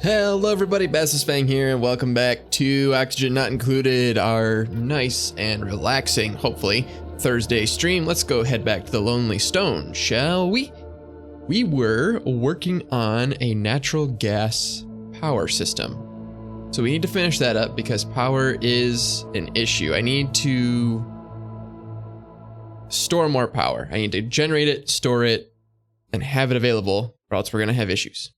Hello everybody, Bassisfang here, and welcome back to Oxygen Not Included, our nice and relaxing, hopefully, Thursday stream. Let's go head back to the Lonely Stone, shall we? We were working on a natural gas power system. So we need to finish that up because power is an issue. I need to store more power. I need to generate it, store it, and have it available, or else we're gonna have issues.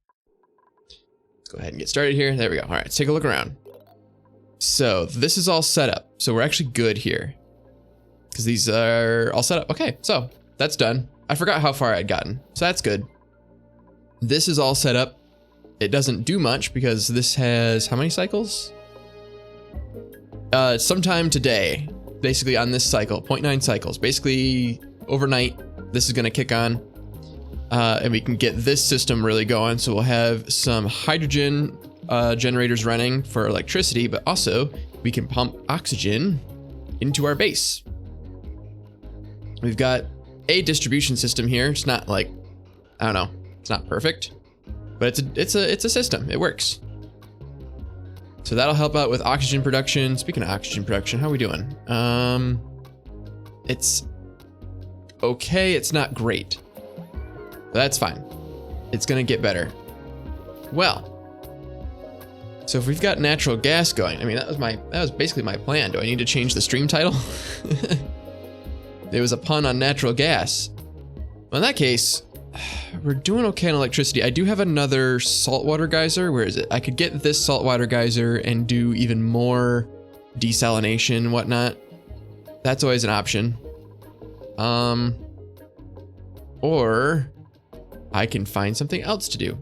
Go ahead and get started here. There we go. All right, let's take a look around. So this is all set up. So we're actually good here because these are all set up. Okay, so that's done. I forgot how far I'd gotten, so that's good. This is all set up. It doesn't do much because this has how many cycles? Sometime today, basically on this cycle, 0.9 cycles. Basically overnight, this is gonna kick on. And we can get this system really going. So we'll have some hydrogen generators running for electricity, but also we can pump oxygen into our base. We've got a distribution system here. It's not like, I don't know, it's not perfect, but it's a system. It works. So that'll help out with oxygen production. Speaking of oxygen production, how are we doing? It's okay. It's not great. That's fine. It's gonna get better. Well, so if we've got natural gas going, I mean, that was basically my plan. Do I need to change the stream title? It was a pun on natural gas. Well, in that case, we're doing okay on electricity. I do have another saltwater geyser. Where is it? I could get this saltwater geyser and do even more desalination and whatnot. That's always an option. Or I can find something else to do.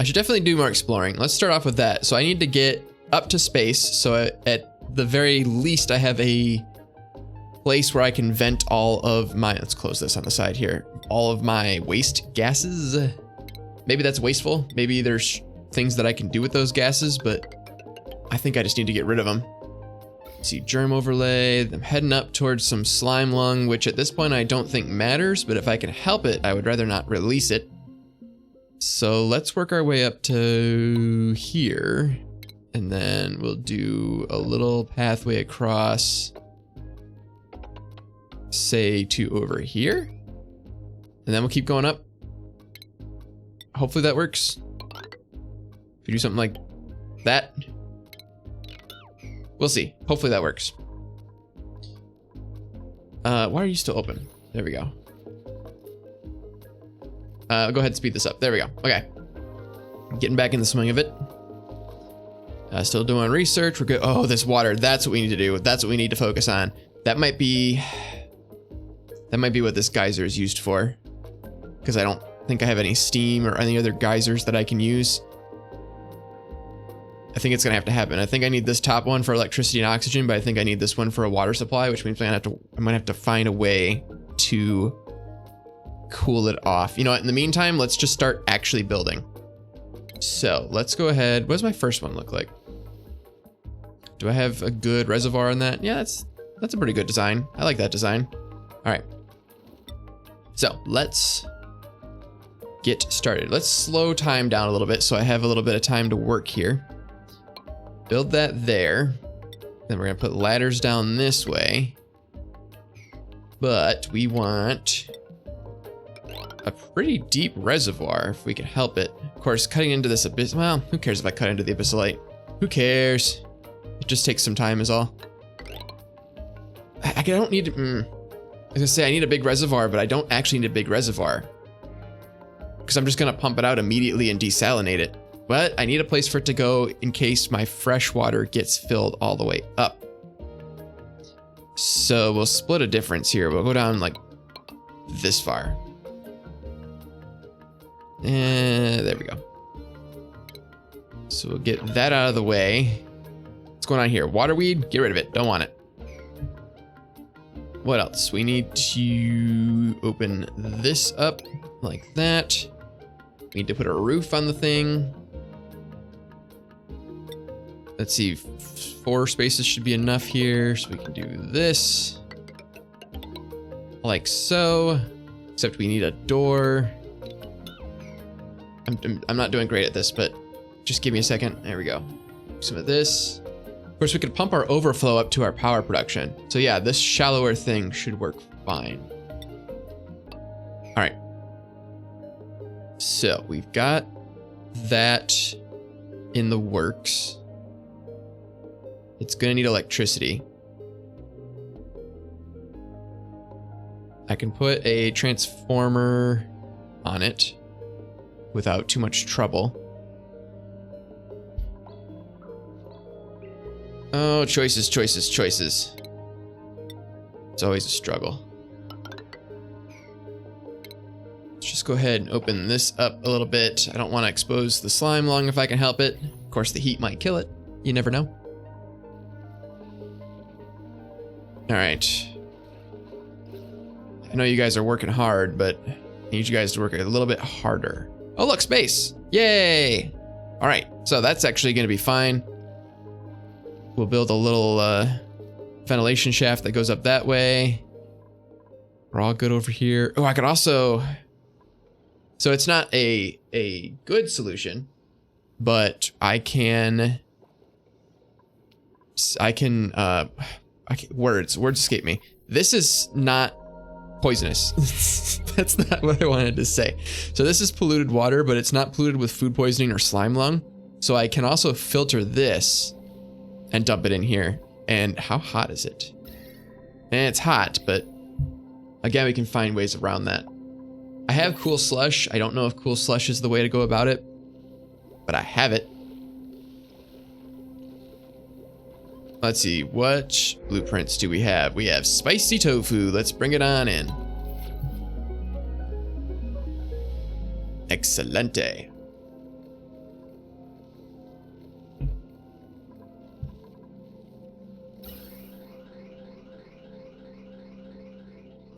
I should definitely do more exploring. Let's start off with that. So I need to get up to space. So at the very least, I have a place where I can vent all of my, let's close this on the side here, all of my waste gases. Maybe that's wasteful. Maybe there's things that I can do with those gases, but I think I just need to get rid of them. See, germ overlay. I'm heading up towards some slime lung, which at this point I don't think matters, but if I can help it, I would rather not release it. So let's work our way up to here, and then we'll do a little pathway across, say to over here, and then we'll keep going up. Hopefully that works. If you do something like that, we'll see. Hopefully that works. Why are you still open? There we go. Go ahead and speed this up. There we go. Okay. Getting back in the swing of it. Still doing research. We're good. Oh, this water. That's what we need to do. That's what we need to focus on. That might be what this geyser is used for. Because I don't think I have any steam or any other geysers that I can use. I think it's gonna have to happen. I think I need this top one for electricity and oxygen, but I think I need this one for a water supply, which means I'm gonna have to find a way to cool it off. You know what? In the meantime, let's just start actually building. So let's go ahead. What does my first one look like? Do I have a good reservoir on that? Yeah, that's a pretty good design. I like that design. All right. So let's get started. Let's slow time down a little bit so I have a little bit of time to work here. Build that there. Then we're gonna put ladders down this way. But we want a pretty deep reservoir if we can help it. Of course, cutting into this abyss, well, who cares if I cut into the abyssalite? Who cares? It just takes some time is all. I don't need to, I was gonna say I need a big reservoir, but I don't actually need a big reservoir. Because I'm just gonna pump it out immediately and desalinate it. But I need a place for it to go in case my fresh water gets filled all the way up. So we'll split a difference here. We'll go down like this far. And there we go. So we'll get that out of the way. What's going on here? Waterweed? Get rid of it. Don't want it. What else? We need to open this up like that. We need to put a roof on the thing. Let's see, 4 spaces should be enough here, so we can do this. Like so, except we need a door. I'm not doing great at this, but just give me a second. There we go. Some of this. Of course, we could pump our overflow up to our power production. So yeah, this shallower thing should work fine. All right. So we've got that in the works. It's gonna need electricity. I can put a transformer on it without too much trouble. Oh, choices, choices, choices. It's always a struggle. Let's just go ahead and open this up a little bit. I don't want to expose the slime long if I can help it. Of course, the heat might kill it. You never know. All right. I know you guys are working hard, but I need you guys to work a little bit harder. Oh, look, space. Yay. All right, so that's actually going to be fine. We'll build a little ventilation shaft that goes up that way. We're all good over here. Oh, I could also... So it's not a good solution, but I can words escape me. This is not poisonous. That's not what I wanted to say. So this is polluted water, but it's not polluted with food poisoning or slime lung. So I can also filter this and dump it in here. And how hot is it? And it's hot, but again, we can find ways around that. I have cool slush. I don't know if cool slush is the way to go about it, but I have it. Let's see, what blueprints do we have? We have spicy tofu. Let's bring it on in. Excelente.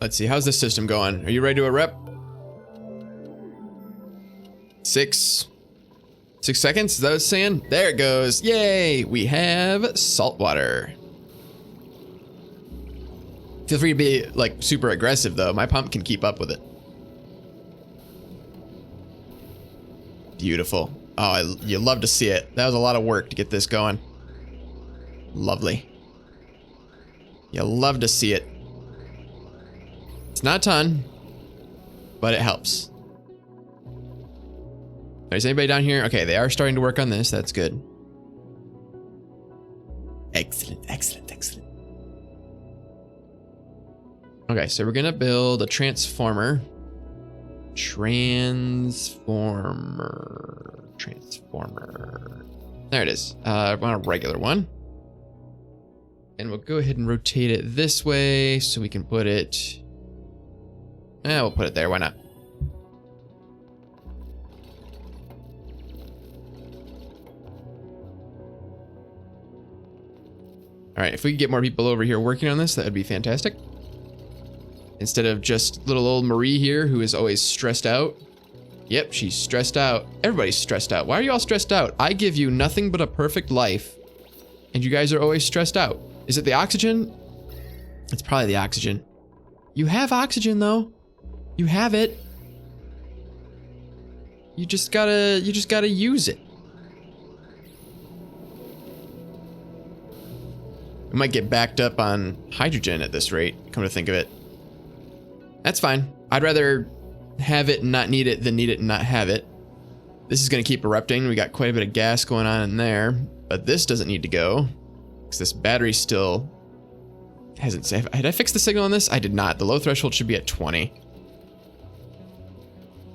Let's see, how's this system going? Are you ready to a rep? 6 seconds, is that what it's saying? There it goes, yay! We have salt water. Feel free to be like super aggressive though, my pump can keep up with it. Beautiful. Oh, you love to see it. That was a lot of work to get this going. Lovely. You love to see it. It's not a ton, but it helps. Is anybody down here? Okay, they are starting to work on this. That's good. Excellent, excellent, excellent. Okay, so we're gonna build a transformer. Transformer. There it is. I want a regular one. And we'll go ahead and rotate it this way so we can put it... we'll put it there, why not? All right, if we could get more people over here working on this, that would be fantastic. Instead of just little old Marie here, who is always stressed out. Yep, she's stressed out. Everybody's stressed out. Why are you all stressed out? I give you nothing but a perfect life, and you guys are always stressed out. Is it the oxygen? It's probably the oxygen. You have oxygen, though. You have it. You just gotta use it. We might get backed up on hydrogen at this rate, come to think of it. That's fine. I'd rather have it and not need it than need it and not have it. This is gonna keep erupting. We got quite a bit of gas going on in there, but this doesn't need to go because this battery still hasn't saved. Did I fix the signal on this? I did not. The low threshold should be at 20.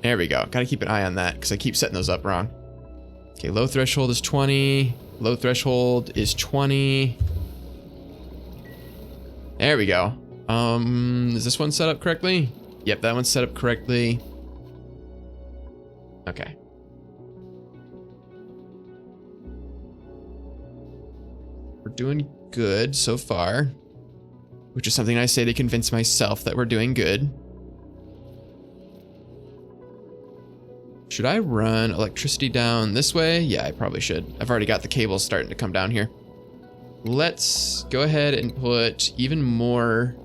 There we go. Gotta keep an eye on that because I keep setting those up wrong. Okay, low threshold is 20. Low threshold is 20. There we go. Is this one set up correctly? Yep, that one's set up correctly. Okay. We're doing good so far, which is something I say to convince myself that we're doing good. Should I run electricity down this way? Yeah, I probably should. I've already got the cables starting to come down here. Let's go ahead and put even more,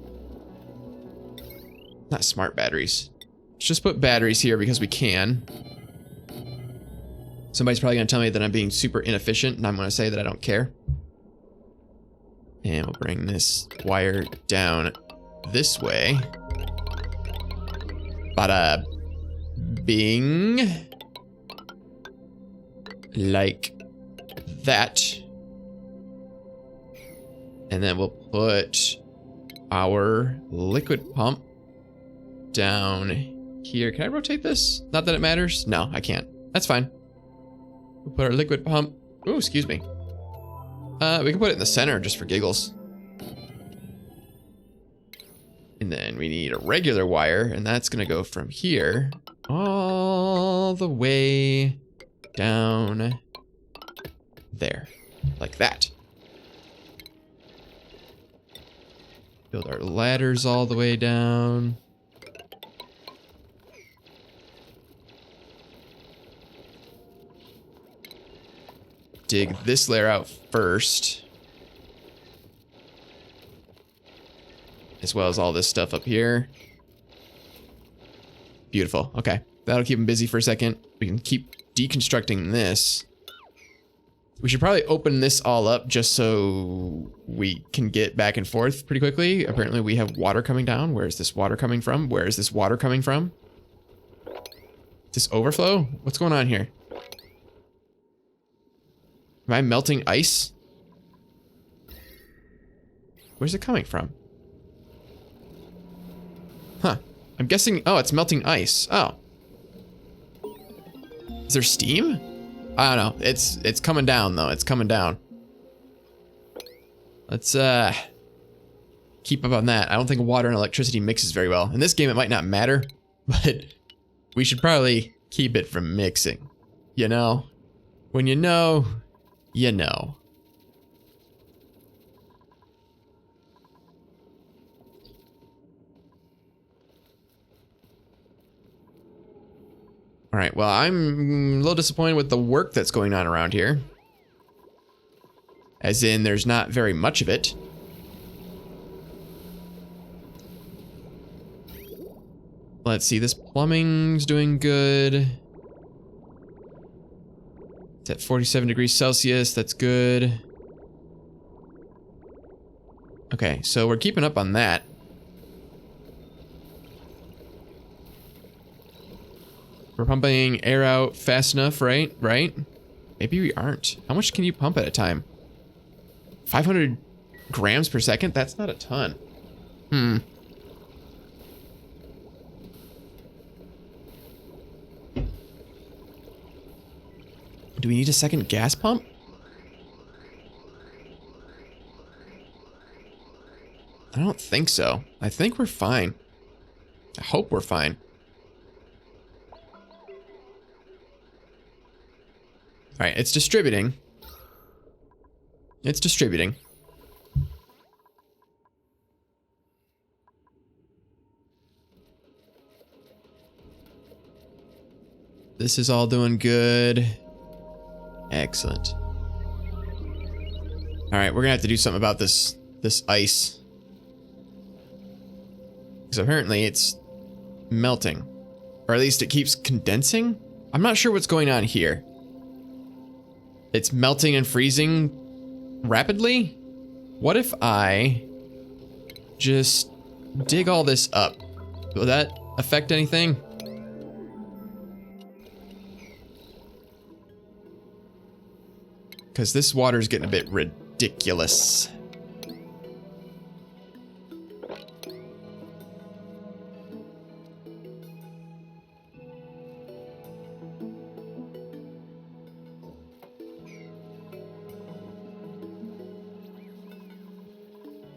not smart batteries. Let's just put batteries here because we can. Somebody's probably gonna tell me that I'm being super inefficient, and I'm gonna say that I don't care. And we'll bring this wire down this way. Bada bing. Like that. And then we'll put our liquid pump down here. Can I rotate this? Not that it matters. No, I can't. That's fine. We'll put our liquid pump. Oh, excuse me. We can put it in the center just for giggles. And then we need a regular wire, and that's gonna go from here all the way down there, like that. Build our ladders all the way down. Dig this layer out first, as well as all this stuff up here. Beautiful. Okay, that'll keep him busy for a second. We can keep deconstructing this. We should probably open this all up just so we can get back and forth pretty quickly. Apparently we have water coming down. Where is this water coming from? Where is this water coming from? Is this overflow? What's going on here? Am I melting ice? Where's it coming from? Huh. I'm guessing, oh, it's melting ice. Oh. Is there steam? I don't know. It's coming down though. It's coming down. Let's keep up on that. I don't think water and electricity mixes very well. In this game it might not matter, but we should probably keep it from mixing. You know? When you know, you know. All right, well, I'm a little disappointed with the work that's going on around here. As in, there's not very much of it. Let's see, this plumbing's doing good. It's at 47 degrees Celsius, that's good. Okay, so we're keeping up on that. We're pumping air out fast enough, right? Right? Maybe we aren't. How much can you pump at a time? 500 grams per second? That's not a ton. Do we need a second gas pump? I don't think so. I think we're fine. I hope we're fine. All right, it's distributing. It's distributing. This is all doing good. Excellent. All right, we're gonna have to do something about this ice. Because apparently it's melting. Or at least it keeps condensing. I'm not sure what's going on here. It's melting and freezing rapidly? What if I just dig all this up? Will that affect anything? Because this water's getting a bit ridiculous.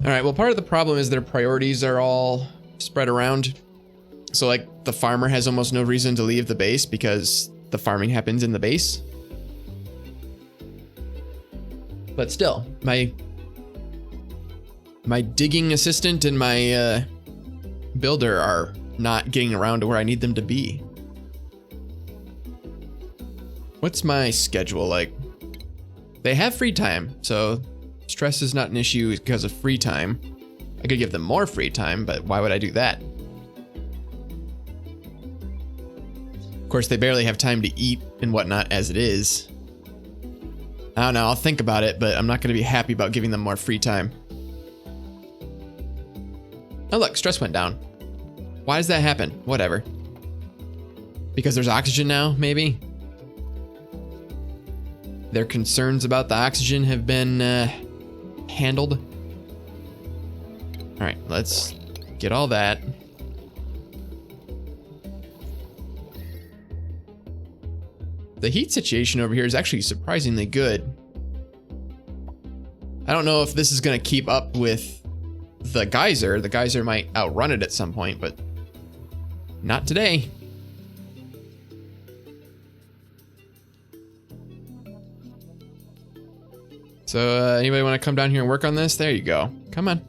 All right, well, part of the problem is their priorities are all spread around. So like the farmer has almost no reason to leave the base because the farming happens in the base. But still, my digging assistant and my builder are not getting around to where I need them to be. What's my schedule like? They have free time, so stress is not an issue because of free time. I could give them more free time, but why would I do that? Of course, they barely have time to eat and whatnot as it is. I don't know, I'll think about it, but I'm not going to be happy about giving them more free time. Oh look, stress went down. Why does that happen? Whatever. Because there's oxygen now, maybe? Their concerns about the oxygen have been handled. All right, let's get all that. The heat situation over here is actually surprisingly good. I don't know if this is going to keep up with the geyser. The geyser might outrun it at some point, but not today. So anybody want to come down here and work on this? There you go. Come on.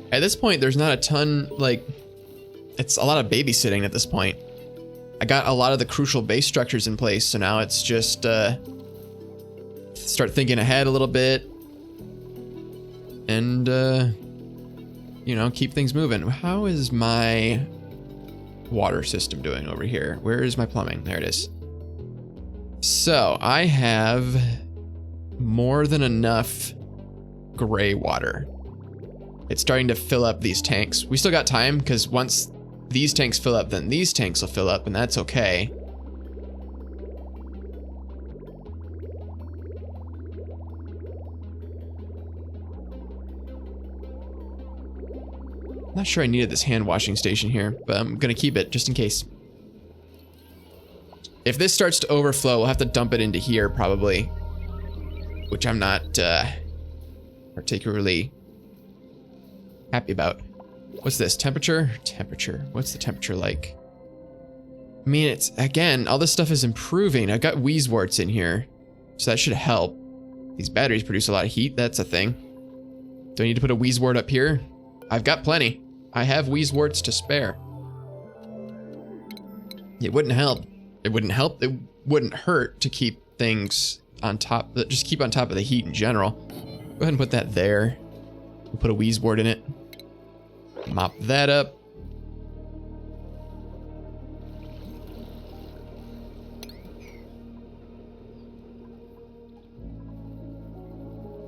At this point, there's not a ton, like, it's a lot of babysitting at this point. I got a lot of the crucial base structures in place, so now it's just start thinking ahead a little bit and, you know, keep things moving. How is my water system doing over here? Where is my plumbing? There it is. So I have more than enough gray water. It's starting to fill up these tanks. We still got time because once these tanks fill up, then these tanks will fill up, and that's okay. Not sure I needed this hand washing station here, but I'm gonna keep it just in case. If this starts to overflow, we'll have to dump it into here probably, which I'm not particularly happy about. What's this? Temperature? Temperature. What's the temperature like? I mean, it's, again, all this stuff is improving. I've got Wheezeworts in here, so that should help. These batteries produce a lot of heat. That's a thing. Do I need to put a Wheezewort up here? I've got plenty. I have Wheezeworts to spare. It wouldn't help. It wouldn't help. It wouldn't hurt to keep things on top. Just keep on top of the heat in general. Go ahead and put that there. We'll put a Wheezewort in it. Mop that up.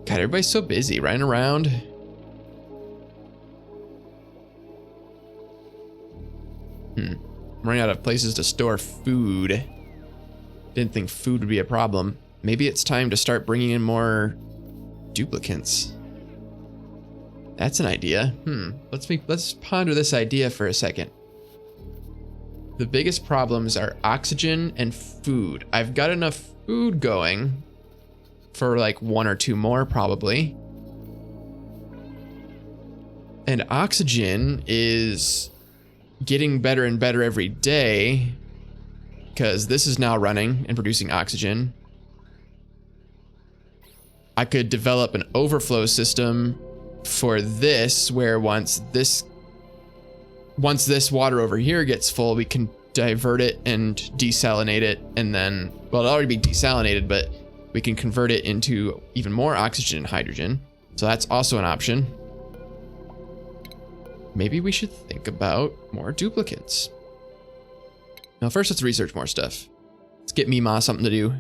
God, everybody's so busy running around. I'm running out of places to store food. Didn't think food would be a problem. Maybe it's time to start bringing in more duplicants. That's an idea. Let's ponder this idea for a second. The biggest problems are oxygen and food. I've got enough food going for like 1 or 2 more probably. And oxygen is getting better and better every day because this is now running and producing oxygen. I could develop an overflow system for this where once this water over here gets full, we can divert it and desalinate it, and then, well, it'll already be desalinated, but we can convert it into even more oxygen and hydrogen. So that's also an option. Maybe we should think about more duplicates. Now first, let's research more stuff. Let's get Mima something to do.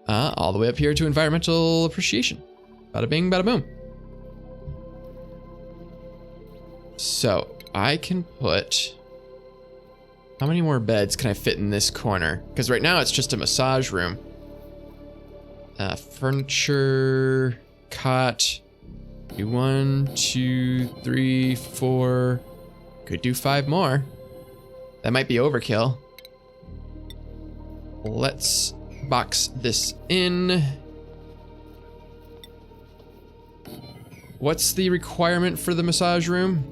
All the way up here to environmental appreciation. Bada bing, bada boom. So I can put, how many more beds can I fit in this corner? Because right now it's just a massage room. Furniture, cot. Do 1, 2, 3, 4. Could do 5 more. That might be overkill. Let's box this in. What's the requirement for the massage room?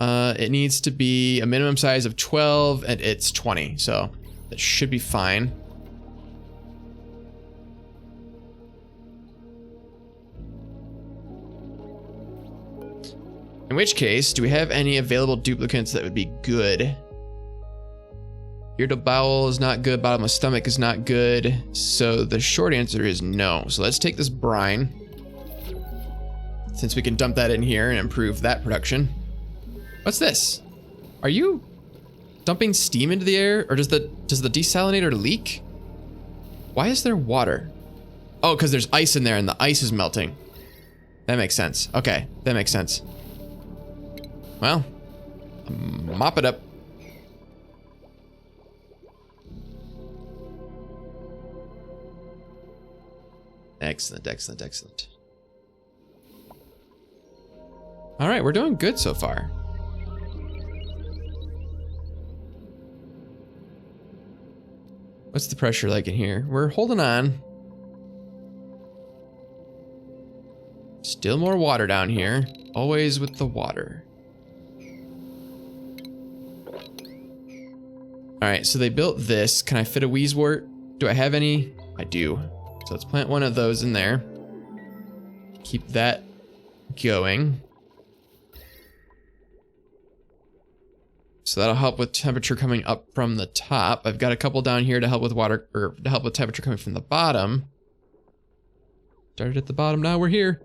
It needs to be a minimum size of 12 and it's 20, so that should be fine. In which case, do we have any available duplicates that would be good? Irritable bowel is not good. Bottomless stomach is not good. So the short answer is no. So let's take this brine, since we can dump that in here and improve that production. What's this? Are you dumping steam into the air, or does the desalinator leak? Why is there water? Oh, because there's ice in there and the ice is melting. That makes sense. Okay, that makes sense. Well, mop it up. Excellent, excellent, excellent. All right, we're doing good so far. What's the pressure like in here? We're holding on. Still more water down here. Always with the water. All right, so they built this. Can I fit a wheezewort? Do I have any? I do. So let's plant one of those in there. Keep that going. So that'll help with temperature coming up from the top. I've got a couple down here to help with water, or to help with temperature coming from the bottom. Started at the bottom, now we're here.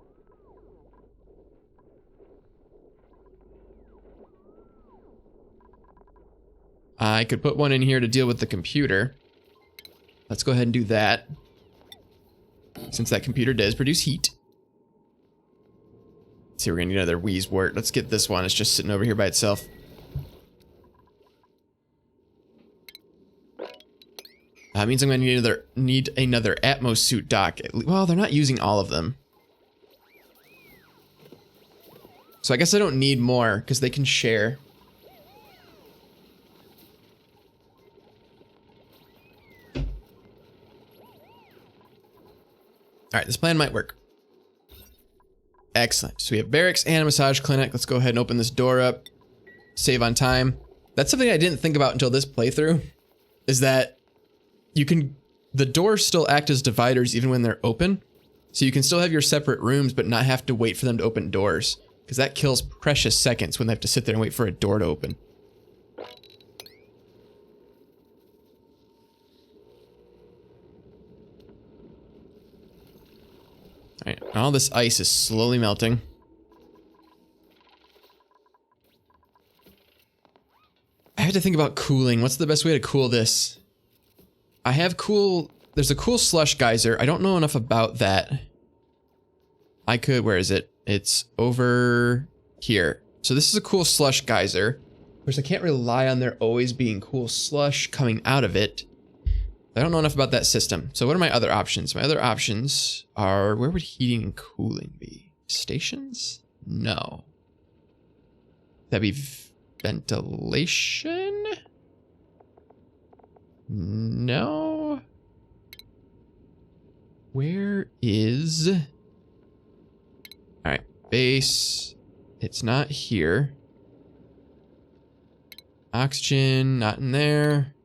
I could put one in here to deal with the computer. Let's go ahead and do that, since that computer does produce heat. Let's see, we're gonna need another wheezewort. Let's get this one. It's just sitting over here by itself. That means I'm gonna need another Atmos suit dock. Well, they're not using all of them. So I guess I don't need more, because they can share. All right, this plan might work. Excellent. So we have barracks and a massage clinic. Let's go ahead and open this door up. Save on time. That's something I didn't think about until this playthrough, is that the doors still act as dividers even when they're open. So you can still have your separate rooms, but not have to wait for them to open doors, because that kills precious seconds when they have to sit there and wait for a door to open. All right, all this ice is slowly melting. I have to think about cooling. What's the best way to cool this? I have there's a cool slush geyser. I don't know enough about that. Where is it? It's over here. So this is a cool slush geyser. Of course, I can't rely on there always being cool slush coming out of it. I don't know enough about that system. So what are my other options? My other options are, where would heating and cooling be? Stations? No. That'd be ventilation? No. Where is... All right, base. It's not here. Oxygen, not in there.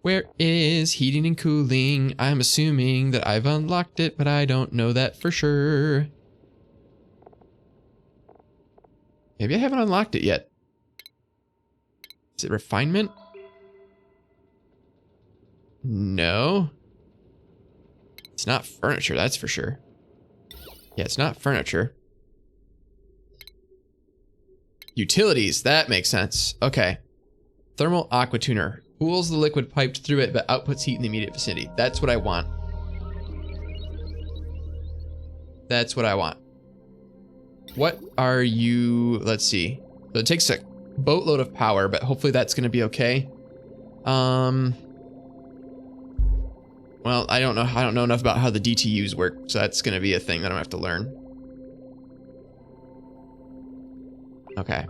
Where is heating and cooling? I'm assuming that I've unlocked it, but I don't know that for sure. Maybe I haven't unlocked it yet. Is it refinement? No. It's not furniture, that's for sure. Yeah, it's not furniture. Utilities, that makes sense. Okay. Thermal aqua tuner. Cools the liquid piped through it, but outputs heat in the immediate vicinity. That's what I want. That's what I want. What are you... Let's see. So it takes a boatload of power, but hopefully that's going to be okay. Well, I don't know enough about how the DTUs work, so that's going to be a thing that I'm going to have to learn. Okay.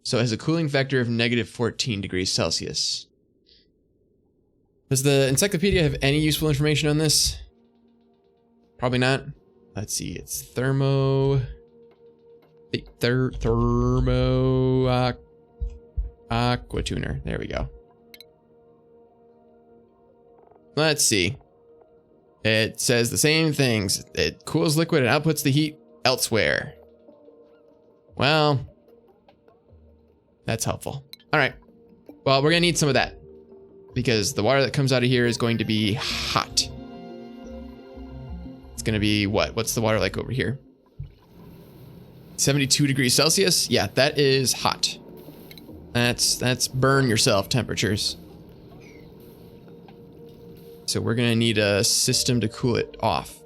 So it has a cooling factor of -14 degrees Celsius. Does the encyclopedia have any useful information on this? Probably not. Let's see, it's thermo aqua tuner. There we go. Let's see. It says the same things. It cools liquid and outputs the heat elsewhere. Well, that's helpful. All right. Well, we're going to need some of that because the water that comes out of here is going to be hot. It's going to be what? What's the water like over here? 72 degrees Celsius? Yeah, that is hot. That's burn yourself temperatures. So we're going to need a system to cool it off.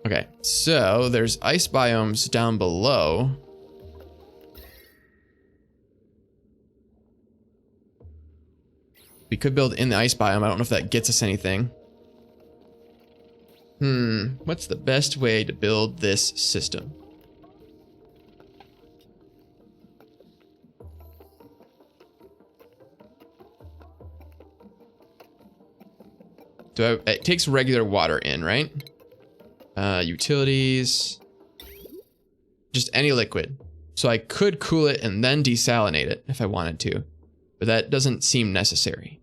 Okay, so there's ice biomes down below. We could build in the ice biome. I don't know if that gets us anything. What's the best way to build this system? It takes regular water in, right? Utilities. Just any liquid. So I could cool it and then desalinate it if I wanted to. But that doesn't seem necessary.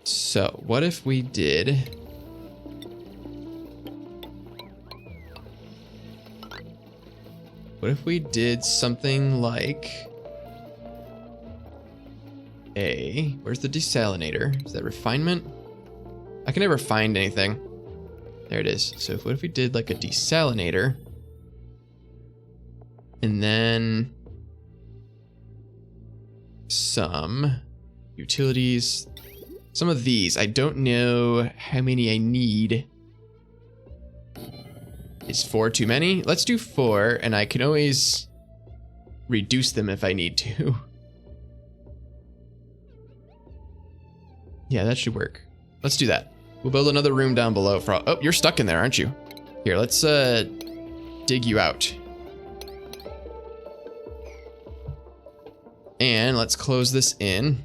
So, what if we did... What if we did something like... Where's the desalinator? Is that refinement? I can never find anything. There it is. So what if we did like a desalinator? And then... some utilities... Some of these, I don't know how many I need. Is 4 too many? Let's do 4, and I can always reduce them if I need to. Yeah, that should work. Let's do that. We'll build another room down below for all... Oh, you're stuck in there, aren't you? Here, let's dig you out. And let's close this in.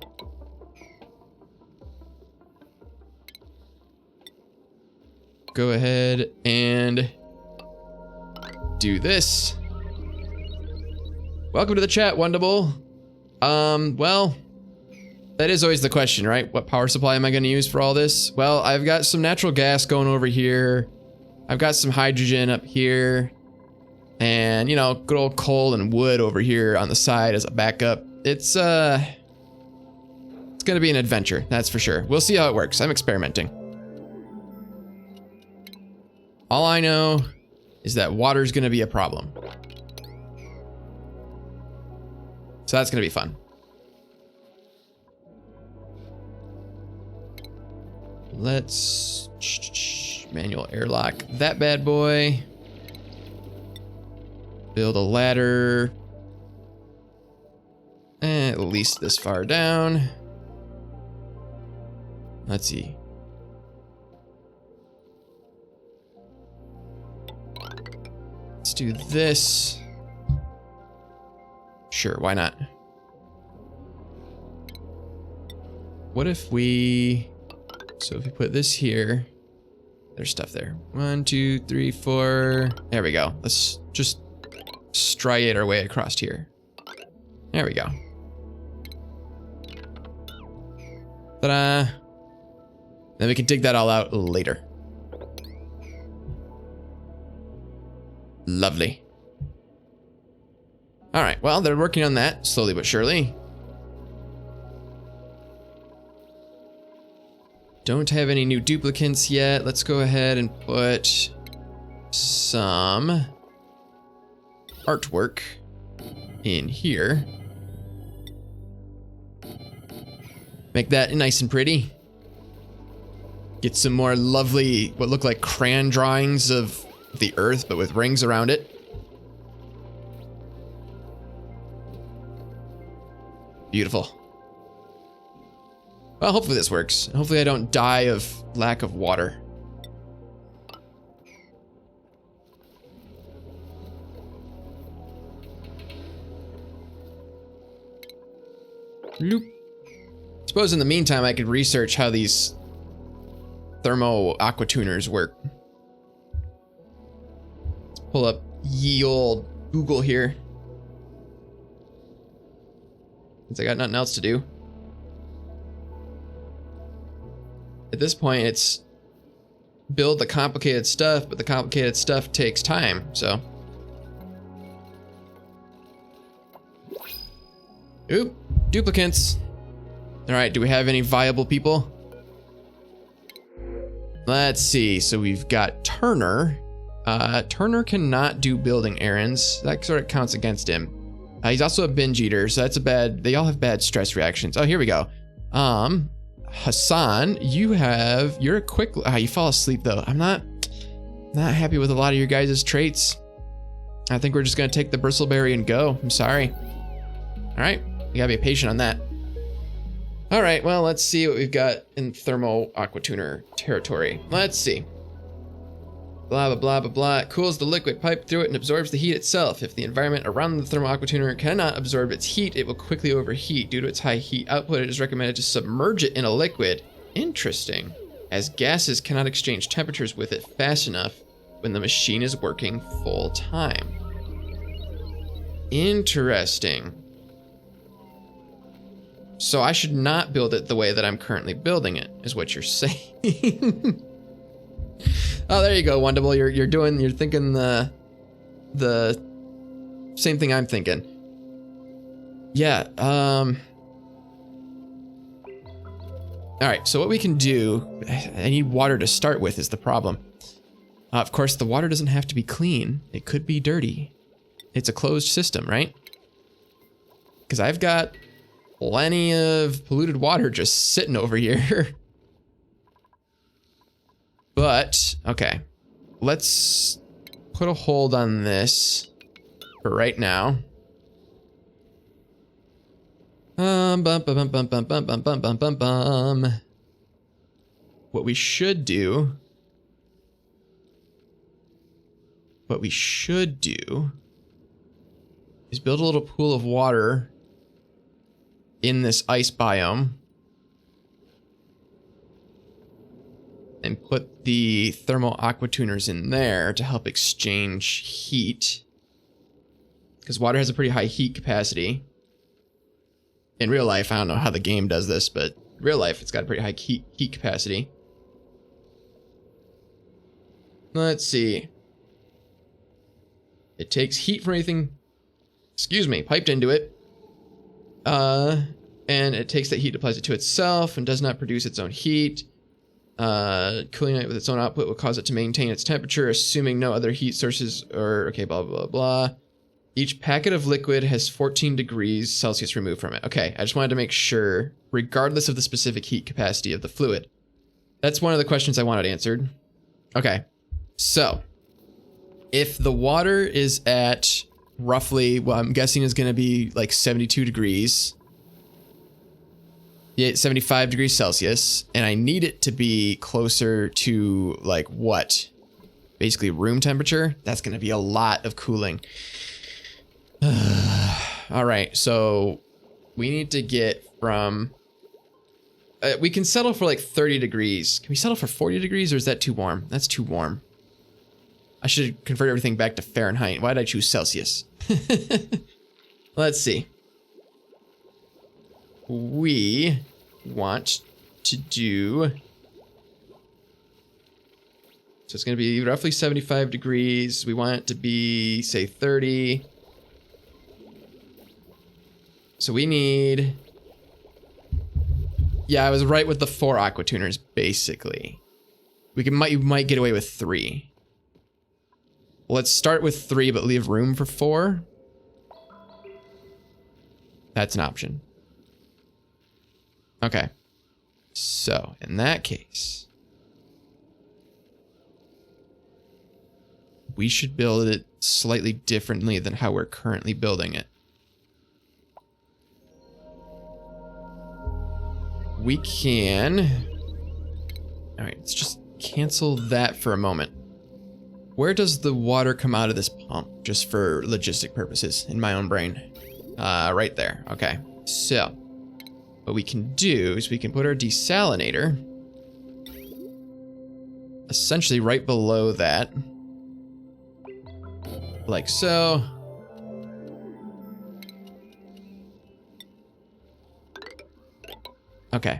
Go ahead and do this. Welcome to the chat, Wondable. Well, that is always the question, right? What power supply am I going to use for all this? Well, I've got some natural gas going over here. I've got some hydrogen up here. And, you know, good old coal and wood over here on the side as a backup. It's going to be an adventure, that's for sure. We'll see how it works. I'm experimenting. All I know is that water's gonna be a problem. So that's gonna be fun. Let's manual airlock that bad boy. Build a ladder. At least this far down. Let's see. Let's do this. Sure, why not? What if we... So if we put this here... There's stuff there. 1, 2, 3, 4... There we go. Let's just striate our way across here. There we go. Ta-da! Then we can dig that all out later. Lovely. All right, well, they're working on that slowly but surely. Don't have any new duplicates yet. Let's go ahead and put some artwork in here. Make that nice and pretty. Get some more lovely, what look like crayon drawings of the earth, but with rings around it. Beautiful. Well, hopefully this works. Hopefully I don't die of lack of water. Loop. Suppose in the meantime I could research how these thermo aqua tuners work. Let's pull up ye old Google here. since I got nothing else to do. At this point, it's build the complicated stuff, but the complicated stuff takes time, so. Oop, duplicants. All right, do we have any viable people? Let's see, so we've got Turner. Turner cannot do building errands. That sort of counts against him. He's also a binge eater, so that's a bad, they all have bad stress reactions. Oh, here we go. Hassan, you're a quick, you fall asleep though. I'm not happy with a lot of your guys' traits. I think we're just gonna take the bristleberry and go. I'm sorry. All right, you gotta be patient on that. All right, well, let's see what we've got in thermo aquatuner territory. Let's see. Blah, blah, blah, blah, blah. It cools the liquid pipe through it and absorbs the heat itself. If the environment around the thermal aquatuner cannot absorb its heat, it will quickly overheat. Due to its high heat output, it is recommended to submerge it in a liquid. Interesting, as gases cannot exchange temperatures with it fast enough when the machine is working full time. Interesting. So I should not build it the way that I'm currently building it, is what you're saying. Oh, there you go, Wondable. You're thinking the same thing I'm thinking. Yeah. All right. So what we can do, I need water to start with is the problem. Of course, the water doesn't have to be clean. It could be dirty. It's a closed system, right? Because I've got plenty of polluted water just sitting over here. But, okay, let's put a hold on this for right now. What we should do is build a little pool of water in this ice biome. And put the thermal aquatuners in there to help exchange heat. Because water has a pretty high heat capacity. In real life, I don't know how the game does this, but in real life, it's got a pretty high heat capacity. Let's see. It takes heat from anything, piped into it. And it takes that heat, applies it to itself, and does not produce its own heat. Cooling it with its own output will cause it to maintain its temperature, assuming no other heat sources or, okay, blah, blah, blah. Each packet of liquid has 14 degrees Celsius removed from it. Okay, I just wanted to make sure, regardless of the specific heat capacity of the fluid. That's one of the questions I wanted answered. Okay, so if the water is at roughly, well, I'm guessing is going to be like 72 degrees. Yeah, 75 degrees Celsius, and I need it to be closer to like what? Basically room temperature. That's going to be a lot of cooling. All right, so we need to get from, we can settle for like 30 degrees. Can we settle for 40 degrees or is that too warm? That's too warm. I should convert everything back to Fahrenheit. Why did I choose Celsius? Let's see. We want to do, so it's going to be roughly 75 degrees. We want it to be, say, 30. So we need, yeah, I was right with the 4 aquatuners, basically. We might get away with 3. Let's start with 3, but leave room for 4. That's an option. Okay, so in that case, we should build it slightly differently than how we're currently building it. We can, all right, let's just cancel that for a moment. Where does the water come out of this pump? Just for logistic purposes in my own brain. Right there, okay. So what we can do is we can put our desalinator essentially right below that. Like so. Okay.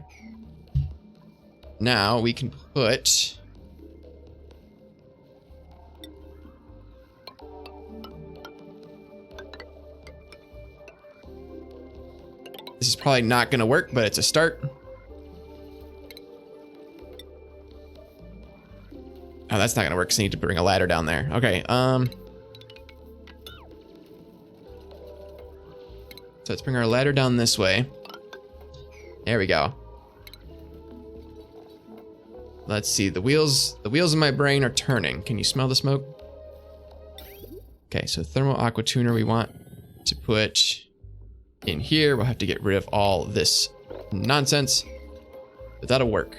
Now we can put... This is probably not gonna work, but it's a start. Oh, that's not gonna work, because I need to bring a ladder down there. Okay, so let's bring our ladder down this way. There we go. Let's see, the wheels in my brain are turning. Can you smell the smoke? Okay, so thermal aqua tuner we want to put in here. We'll have to get rid of all this nonsense, but that'll work.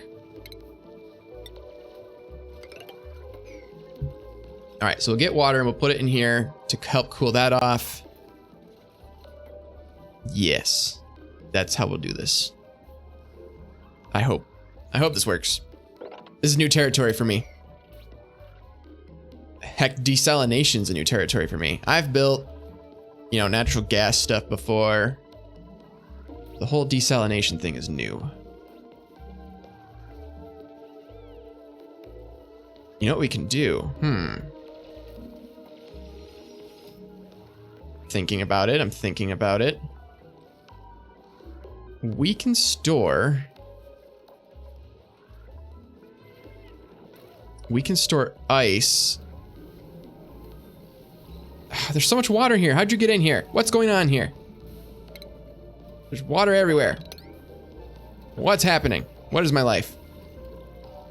All right, so we'll get water and we'll put it in here to help cool that off. Yes, that's how we'll do this. I hope this works. This is new territory for me. Heck, desalination's a new territory for me. I've built, you know, natural gas stuff before. The whole desalination thing is new. You know what we can do? Thinking about it, I'm thinking about it. We can store... ice. There's so much water here. How'd you get in here? What's going on here? There's water everywhere. What's happening? What is my life?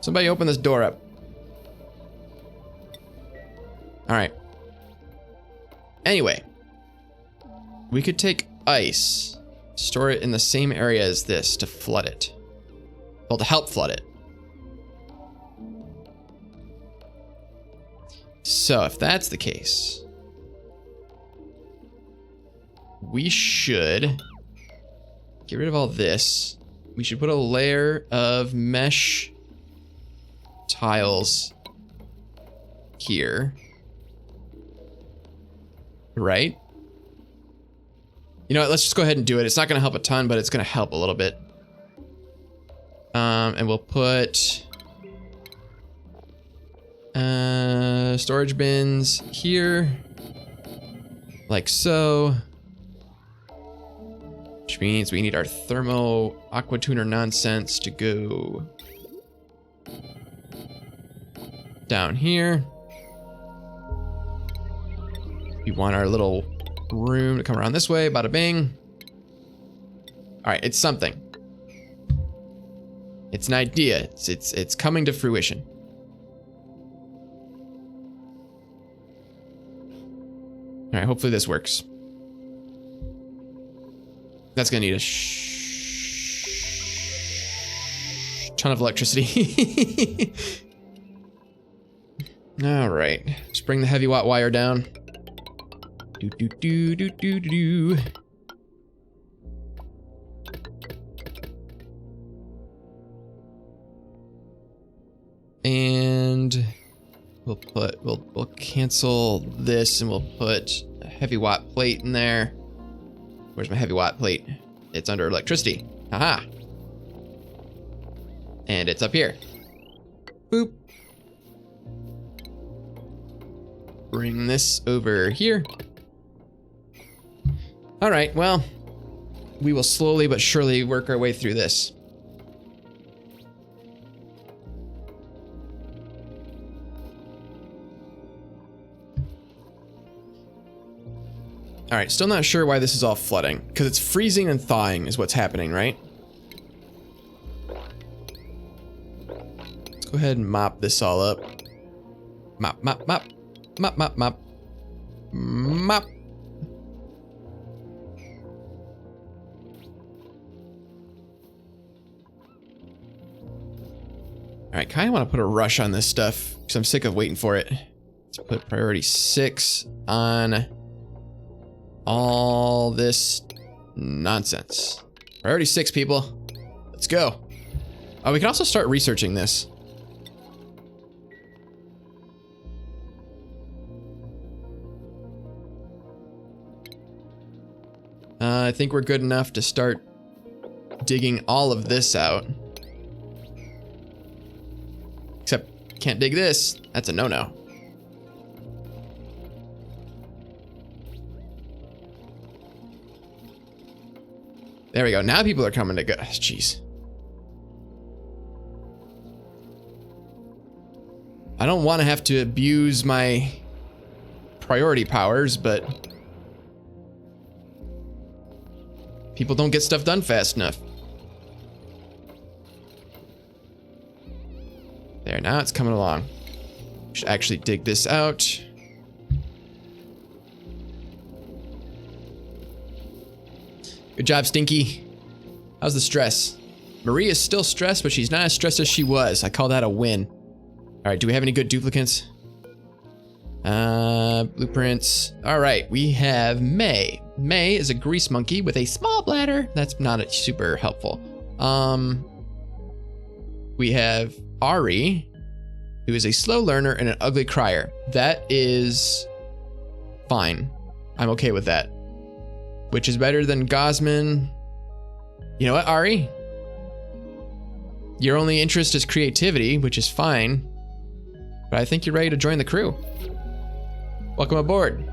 Somebody open this door up. All right. Anyway, we could take ice, store it in the same area as this to flood it. Well, to help flood it. So if that's the case, we should get rid of all this. We should put a layer of mesh tiles here. Right? You know what, let's just go ahead and do it. It's not going to help a ton, but it's going to help a little bit. And we'll put storage bins here, like so. Which means we need our thermo aqua tuner nonsense to go down here. We want our little room to come around this way, bada bing. All right, it's something. It's an idea. It's coming to fruition. All right, hopefully this works. That's gonna need a ton of electricity. All right, let's bring the heavy watt wire down. Do do do do do do. And we'll cancel this and we'll put a heavy watt plate in there. Where's my heavy watt plate? It's under electricity. Haha. And it's up here. Boop. Bring this over here. All right, well, we will slowly but surely work our way through this. All right, still not sure why this is all flooding, because it's freezing and thawing is what's happening, right? Let's go ahead and mop this all up. Mop, mop, mop, mop, mop, mop, mop. All right, kind of want to put a rush on this stuff because I'm sick of waiting for it. Let's put priority 6 on all this nonsense. Priority 6, people. Let's go. Oh, we can also start researching this. I think we're good enough to start digging all of this out. Except, can't dig this. That's a no-no. There we go. Now people are coming to go. Jeez. I don't want to have to abuse my priority powers, but people don't get stuff done fast enough. There, now it's coming along. Should actually dig this out. Good job, Stinky. How's the stress? Marie is still stressed, but she's not as stressed as she was. I call that a win. All right, do we have any good duplicates? Blueprints. All right, we have May. May is a grease monkey with a small bladder. That's not super helpful. We have Ari, who is a slow learner and an ugly crier. That is fine. I'm okay with that. Which is better than Gosman. You know what, Ari? Your only interest is creativity, which is fine. But I think you're ready to join the crew. Welcome aboard.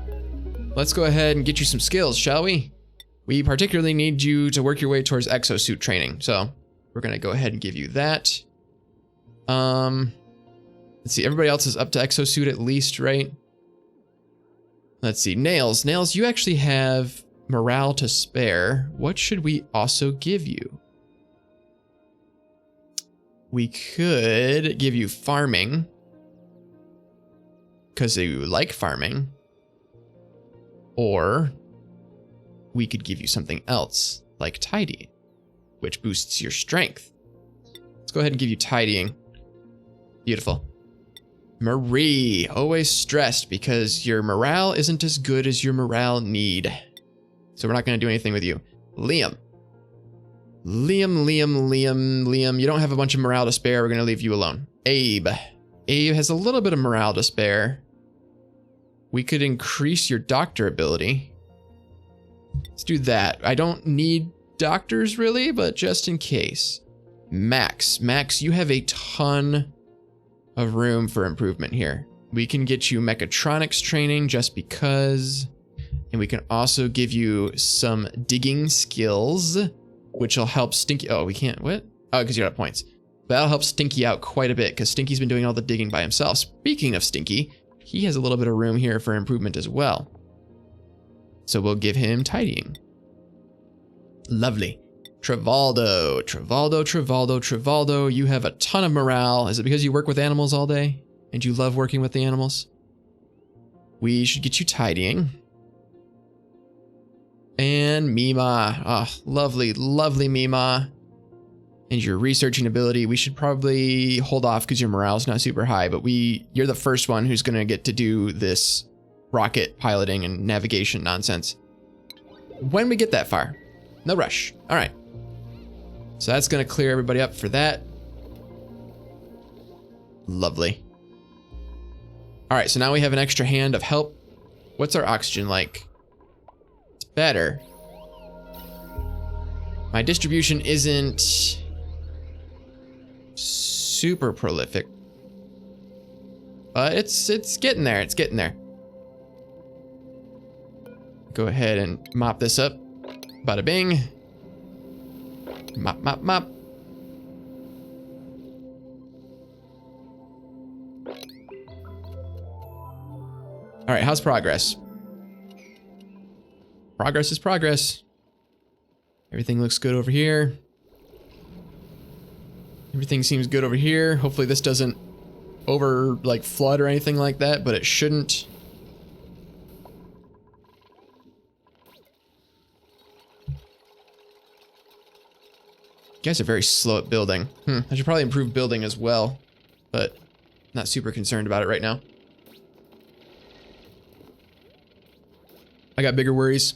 Let's go ahead and get you some skills, shall we? We particularly need you to work your way towards exosuit training. So we're gonna go ahead and give you that. Let's see, everybody else is up to exosuit at least, right? Let's see, Nails. Nails, you actually have morale to spare. What should we also give you? We could give you farming, because you like farming. Or we could give you something else, like tidying, which boosts your strength. Let's go ahead and give you tidying. Beautiful. Marie, always stressed because your morale isn't as good as your morale need. So we're not going to do anything with you. Liam. Liam. You don't have a bunch of morale to spare. We're going to leave you alone. Abe. Abe has a little bit of morale to spare. We could increase your doctor ability. Let's do that. I don't need doctors really, but just in case. Max. Max, you have a ton of room for improvement here. We can get you mechatronics training just because. And we can also give you some digging skills, which will help Stinky. Oh, we can't. What? Oh, because you're out of points. That'll help Stinky out quite a bit because Stinky's been doing all the digging by himself. Speaking of Stinky, he has a little bit of room here for improvement as well. So we'll give him tidying. Lovely. Travaldo. You have a ton of morale. Is it because you work with animals all day and you love working with the animals? We should get you tidying. And Mima. Oh, lovely Mima. And your researching ability, we should probably hold off because your morale's not super high, but you're the first one who's gonna get to do this rocket piloting and navigation nonsense. When we get that far. No rush. All right. So that's gonna clear everybody up for that. Lovely. All right, so now we have an extra hand of help. What's our oxygen like? It's better. My distribution isn't super prolific, but it's getting there. It's getting there. Go ahead and mop this up. Bada bing. Mop. All right, how's progress? Progress is progress. Everything looks good over here. Everything seems good over here. Hopefully this doesn't flood or anything like that, but it shouldn't. You guys are very slow at building. I should probably improve building as well, but not super concerned about it right now. I got bigger worries.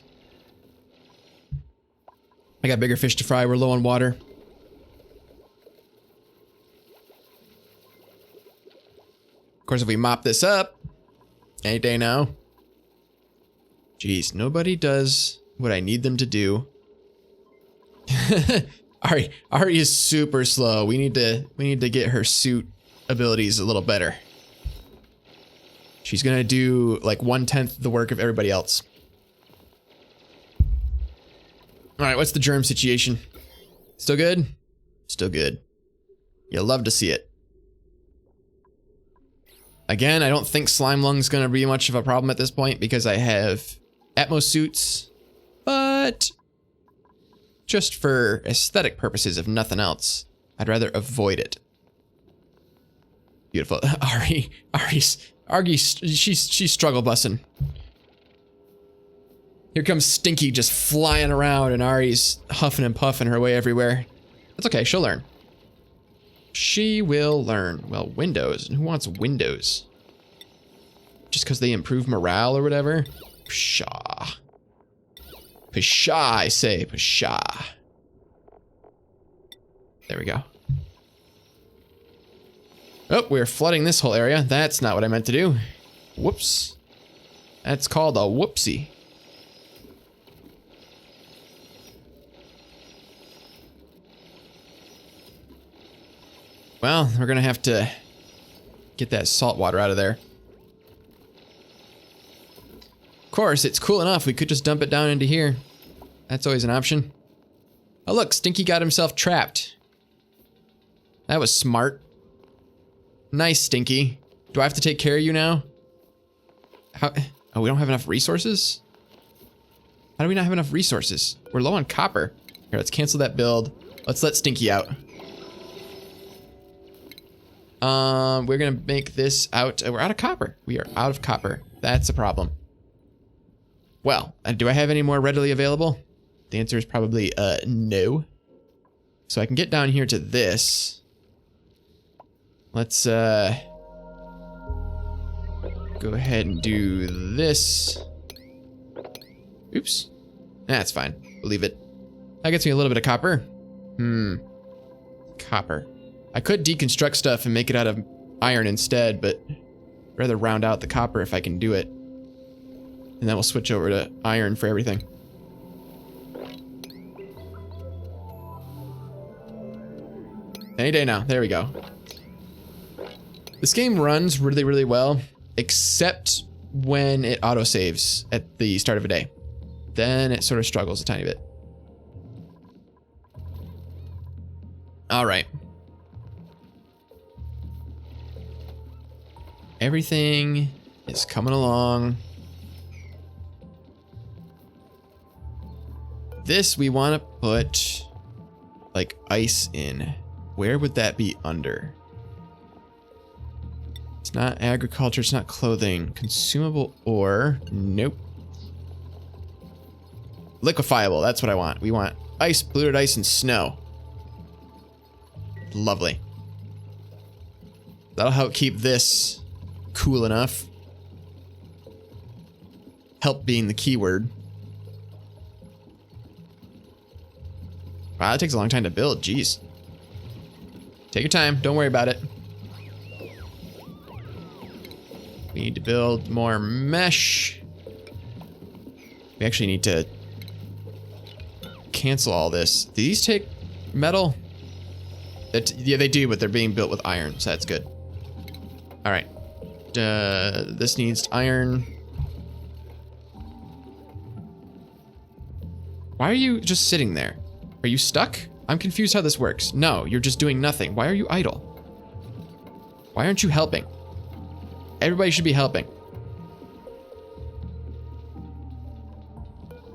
I got bigger fish to fry. We're low on water. Of course, if we mop this up any day now. Jeez, nobody does what I need them to do. Ari is super slow. We need to get her suit abilities a little better. She's gonna do like 1/10 the work of everybody else. All right, what's the germ situation? Still good? Still good. You'll love to see it. Again, I don't think slime lung's gonna be much of a problem at this point because I have Atmos suits, but just for aesthetic purposes, if nothing else, I'd rather avoid it. Beautiful. She's struggle bussing. Here comes Stinky just flying around and Ari's huffing and puffing her way everywhere. That's okay, she'll learn. She will learn. Well, windows. Who wants windows? Just because they improve morale or whatever? Pshaw. Pshaw, I say. Pshaw. There we go. Oh, we're flooding this whole area. That's not what I meant to do. Whoops. That's called a whoopsie. Well, we're gonna have to get that salt water out of there. Of course, it's cool enough. We could just dump it down into here. That's always an option. Oh look, Stinky got himself trapped. That was smart. Nice, Stinky. Do I have to take care of you now? How? Oh, we don't have enough resources? How do we not have enough resources? We're low on copper. Here, let's cancel that build. Let's let Stinky out. We're gonna make this out. We're out of copper. We are out of copper. That's a problem. Well, do I have any more readily available? The answer is probably no. So I can get down here to this. Let's go ahead and do this. Oops. That's fine. We'll leave it. That gets me a little bit of copper. Copper. I could deconstruct stuff and make it out of iron instead, but I'd rather round out the copper if I can do it. And then we'll switch over to iron for everything. Any day now. There we go. This game runs really, really well, except when it autosaves at the start of a day. Then it sort of struggles a tiny bit. All right. Everything is coming along. This we want to put like ice in. Where would that be under? It's not agriculture, it's not clothing. Consumable ore, nope. Liquefiable, that's what I want. We want ice, polluted ice, and snow. Lovely. That'll help keep this cool enough. Help being the keyword. Wow, that takes a long time to build, jeez. Take your time, don't worry about it. We need to build more mesh. We actually need to cancel all this. Do these take metal? Yeah, they do, but they're being built with iron, so that's good. All right. This needs iron. Why are you just sitting there? Are you stuck? I'm confused how this works. No, you're just doing nothing. Why are you idle? Why aren't you helping? Everybody should be helping.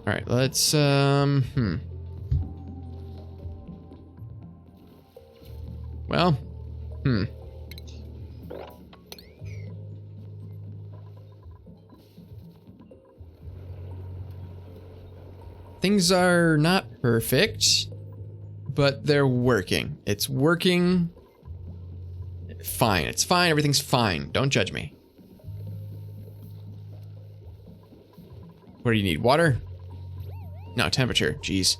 All right, let's, Well, Things are not perfect, but they're working. It's working fine. It's fine. Everything's fine. Don't judge me. What do you need? Water? No, temperature. Jeez.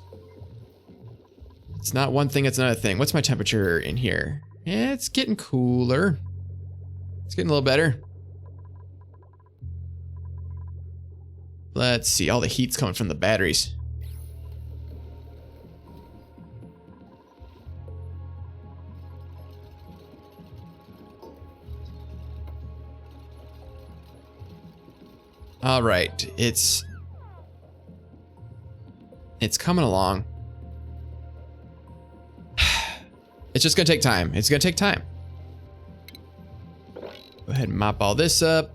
It's not one thing, it's another thing. What's my temperature in here? Yeah, it's getting cooler. It's getting a little better. Let's see. All the heat's coming from the batteries. All right, it's coming along. It's just gonna take time. It's gonna take time. Go ahead and mop all this up.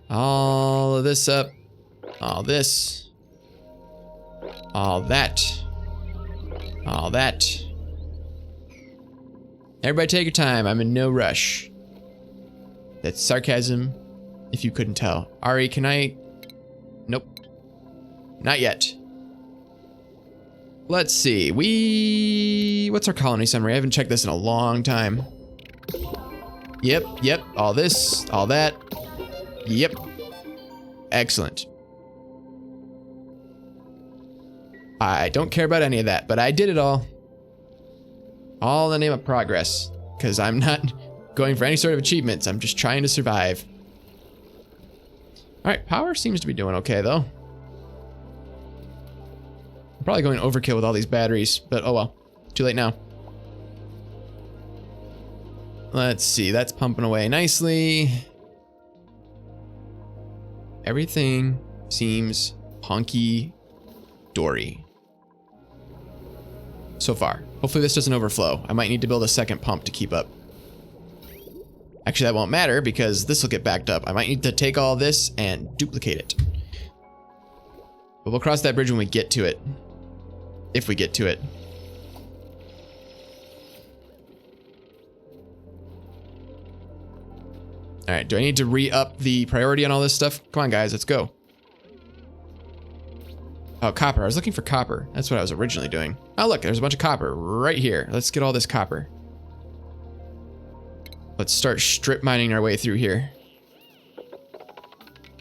All of this up. All this. All that. All that. Everybody take your time. I'm in no rush. That's sarcasm, if you couldn't tell. Ari, can I? Nope. Not yet. Let's see. What's our colony summary? I haven't checked this in a long time. Yep. All this, all that. Yep. Excellent. I don't care about any of that, but I did it all. All in the name of progress, because I'm not going for any sort of achievements. I'm just trying to survive. All right, power seems to be doing okay, though. I'm probably going overkill with all these batteries, but oh well. Too late now. Let's see, that's pumping away nicely. Everything seems hunky-dory. So far. Hopefully this doesn't overflow. I might need to build a second pump to keep up. Actually, that won't matter because this will get backed up. I might need to take all this and duplicate it. But we'll cross that bridge when we get to it. If we get to it. All right, do I need to re-up the priority on all this stuff? Come on, guys, let's go. Oh, copper. I was looking for copper. That's what I was originally doing. Oh, look, there's a bunch of copper right here. Let's get all this copper. Let's start strip mining our way through here.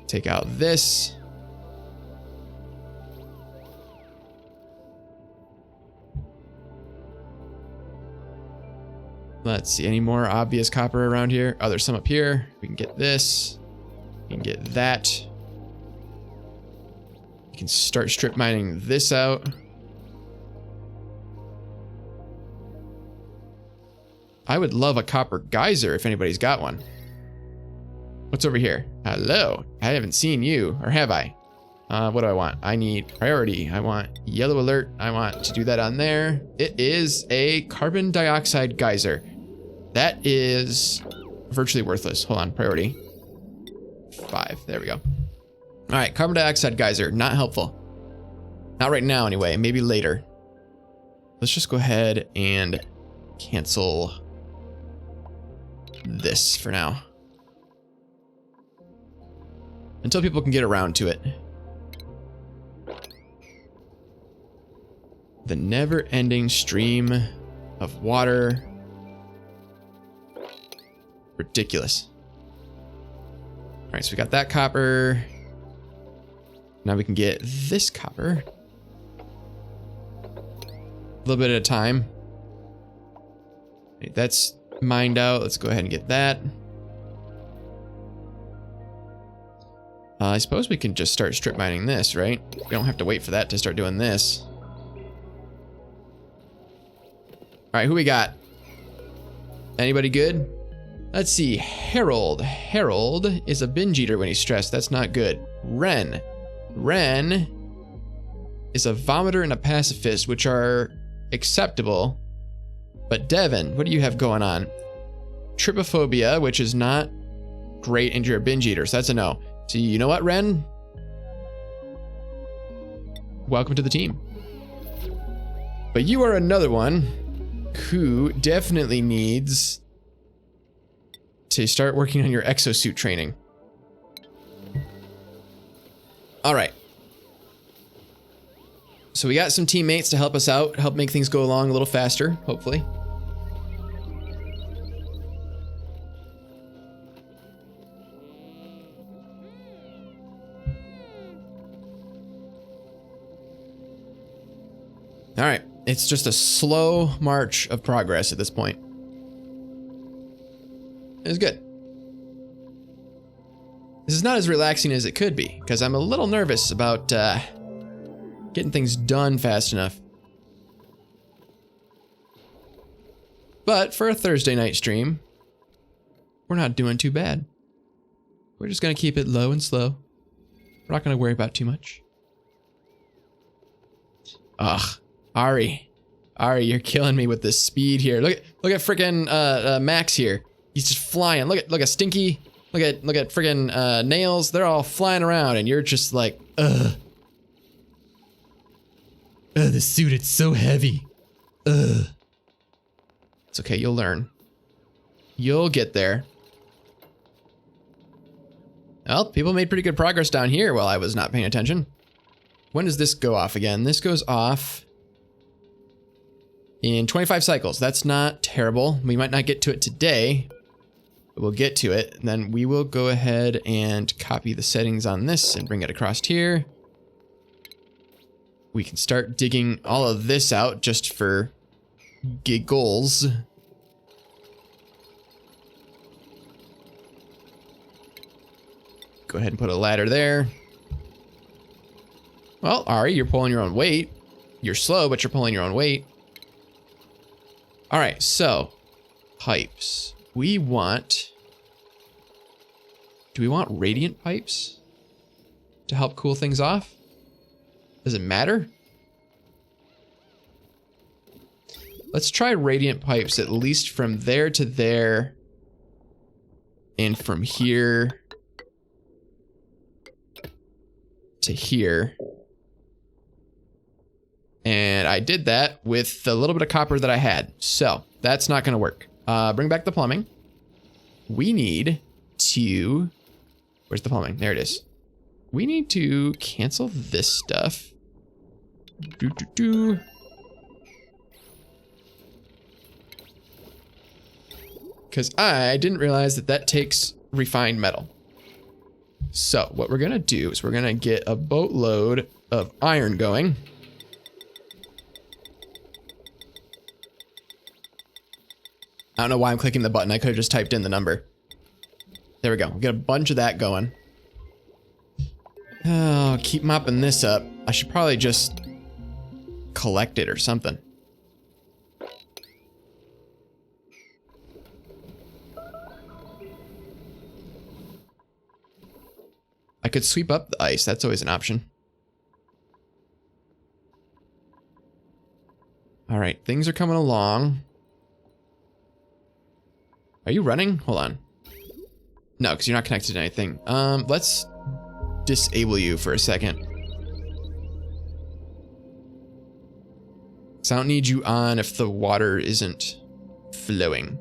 Take out this. Let's see, any more obvious copper around here? Oh, there's some up here. We can get this. We can get that. We can start strip mining this out. I would love a copper geyser if anybody's got one. What's over here? Hello. I haven't seen you, or have I? What do I want? I need priority. I want yellow alert. I want to do that on there. It is a carbon dioxide geyser. That is virtually worthless. Hold on, priority. 5, there we go. All right, carbon dioxide geyser, not helpful. Not right now anyway, maybe later. Let's just go ahead and cancel this for now. Until people can get around to it. The never-ending stream of water. Ridiculous. All right, so we got that copper. Now we can get this copper. A little bit at a time. Okay, that's mined out. Let's go ahead and get that. I suppose we can just start strip mining this, right? We don't have to wait for that to start doing this. All right, who we got? Anybody good? Let's see, Harold. Harold is a binge eater when he's stressed. That's not good. Ren. Ren is a vomiter and a pacifist, which are acceptable. But Devin, what do you have going on? Trypophobia, which is not great, and you're a binge eater, so that's a no. So you know what, Ren? Welcome to the team. But you are another one who definitely needs to start working on your exosuit training. All right. So we got some teammates to help us out, help make things go along a little faster, hopefully. All right, it's just a slow march of progress at this point. It's good. This is not as relaxing as it could be, because I'm a little nervous about getting things done fast enough. But for a Thursday night stream, we're not doing too bad. We're just gonna keep it low and slow. We're not gonna worry about too much. Ugh, Ari, you're killing me with this speed here. Look at freaking Max here. He's just flying. Look at Stinky. Look at freaking Nails. They're all flying around, and you're just like, ugh. Ugh, the suit, it's so heavy. Ugh. It's okay, you'll learn. You'll get there. Well, people made pretty good progress down here while I was not paying attention. When does this go off again? This goes off in 25 cycles. That's not terrible. We might not get to it today, but we'll get to it. And then we will go ahead and copy the settings on this and bring it across here. We can start digging all of this out just for giggles. Go ahead and put a ladder there. Well, Ari, you're pulling your own weight. You're slow, but you're pulling your own weight. All right, so pipes. Do we want radiant pipes to help cool things off? Does it matter? Let's try radiant pipes at least from there to there and from here to here. And I did that with the little bit of copper that I had. So that's not going to work. Bring back the plumbing. We need to... Where's the plumbing? There it is. We need to cancel this stuff. Because I didn't realize that takes refined metal. So what we're going to do is we're going to get a boatload of iron going. I don't know why I'm clicking the button. I could have just typed in the number. There we go. We'll get a bunch of that going. Oh, keep mopping this up. I should probably just collect it or something. I could sweep up the ice. That's always an option. All right, things are coming along. Are you running? Hold on. No, because you're not connected to anything. Let's disable you for a second. So I don't need you on if the water isn't flowing.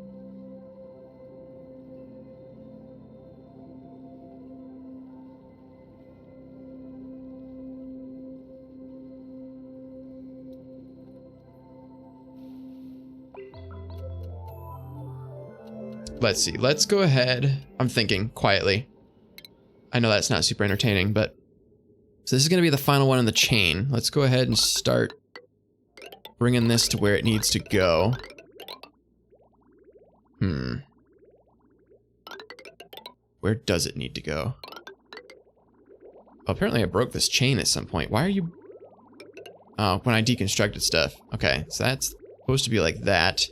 Let's see. Let's go ahead. I'm thinking quietly. I know that's not super entertaining, but... So this is going to be the final one in the chain. Let's go ahead and start bringing this to where it needs to go. Where does it need to go? Oh, apparently I broke this chain at some point. Why are you... Oh, when I deconstructed stuff. Okay, so that's supposed to be like that.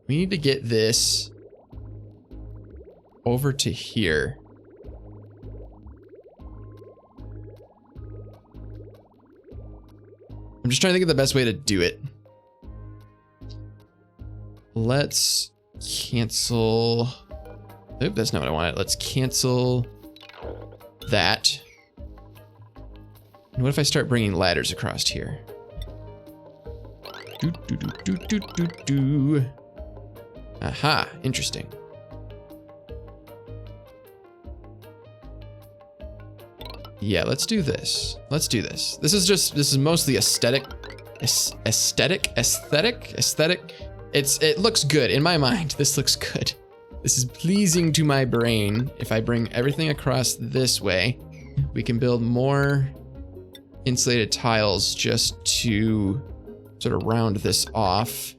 We need to get this over to here. I'm just trying to think of the best way to do it. Let's cancel... Oop, that's not what I wanted. Let's cancel that. And what if I start bringing ladders across here? Aha, interesting. Yeah, let's do this. Let's do this. This is mostly aesthetic. Aesthetic. It looks good in my mind. This looks good. This is pleasing to my brain. If I bring everything across this way, we can build more insulated tiles just to sort of round this off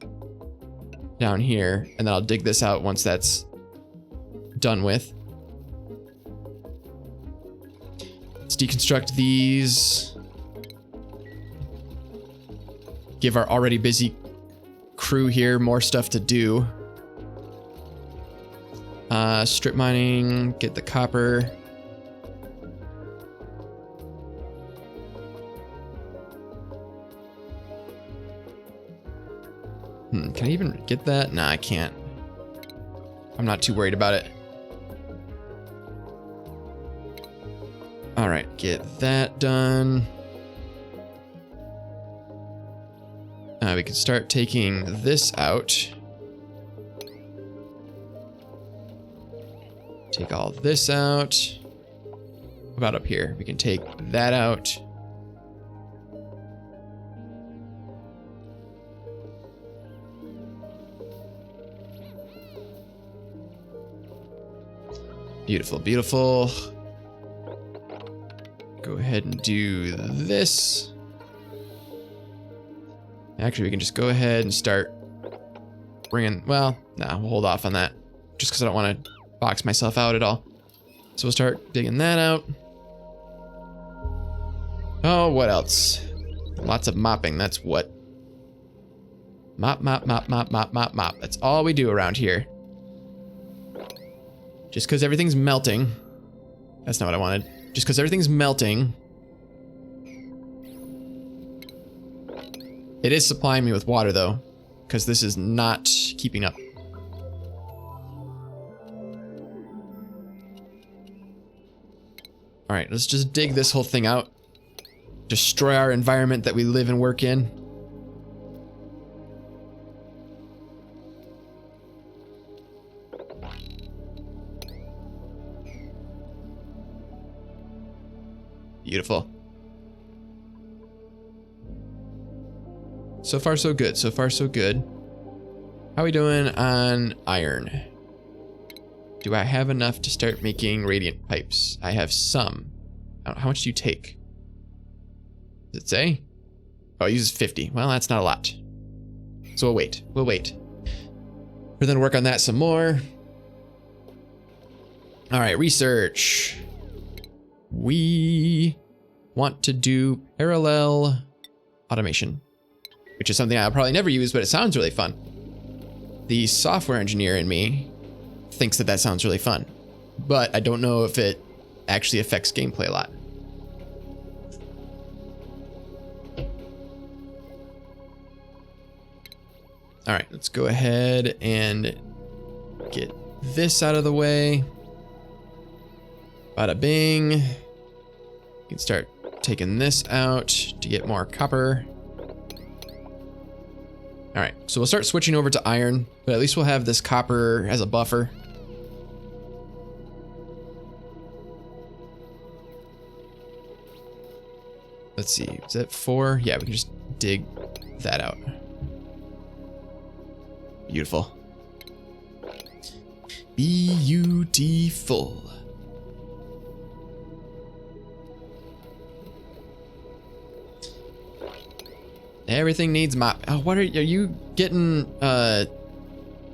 down here, and then I'll dig this out once that's done with. Let's deconstruct these. Give our already busy crew here, more stuff to do. Strip mining, get the copper. Can I even get that? Nah, I can't. I'm not too worried about it. All right, get that done. We can start taking this out. Take all this out. What about up here? We can take that out. Beautiful, beautiful. Go ahead and do this. Actually, we can just go ahead and start bringing, well, nah, we'll hold off on that just because I don't want to box myself out at all. So we'll start digging that out. Oh, what else? Lots of mopping, that's what. Mop, mop, mop, mop, mop, mop, mop. That's all we do around here. Just because everything's melting. That's not what I wanted. Just because everything's melting. It is supplying me with water though, because this is not keeping up. All right, let's just dig this whole thing out. Destroy our environment that we live and work in. Beautiful. So far, so good. So far, so good. How are we doing on iron? Do I have enough to start making radiant pipes? I have some. How much do you take? Does it say? Oh, it uses 50. Well, that's not a lot. So we'll wait. We'll wait. We're gonna work on that some more. All right, research. We want to do parallel automation, which is something I'll probably never use, but it sounds really fun. The software engineer in me thinks that that sounds really fun, but I don't know if it actually affects gameplay a lot. All right, let's go ahead and get this out of the way. Bada bing. You can start taking this out to get more copper. All right, so we'll start switching over to iron, but at least we'll have this copper as a buffer. Let's see, is that 4? Yeah, we can just dig that out. Beautiful. Beautiful. Everything needs mop. Oh, what are you getting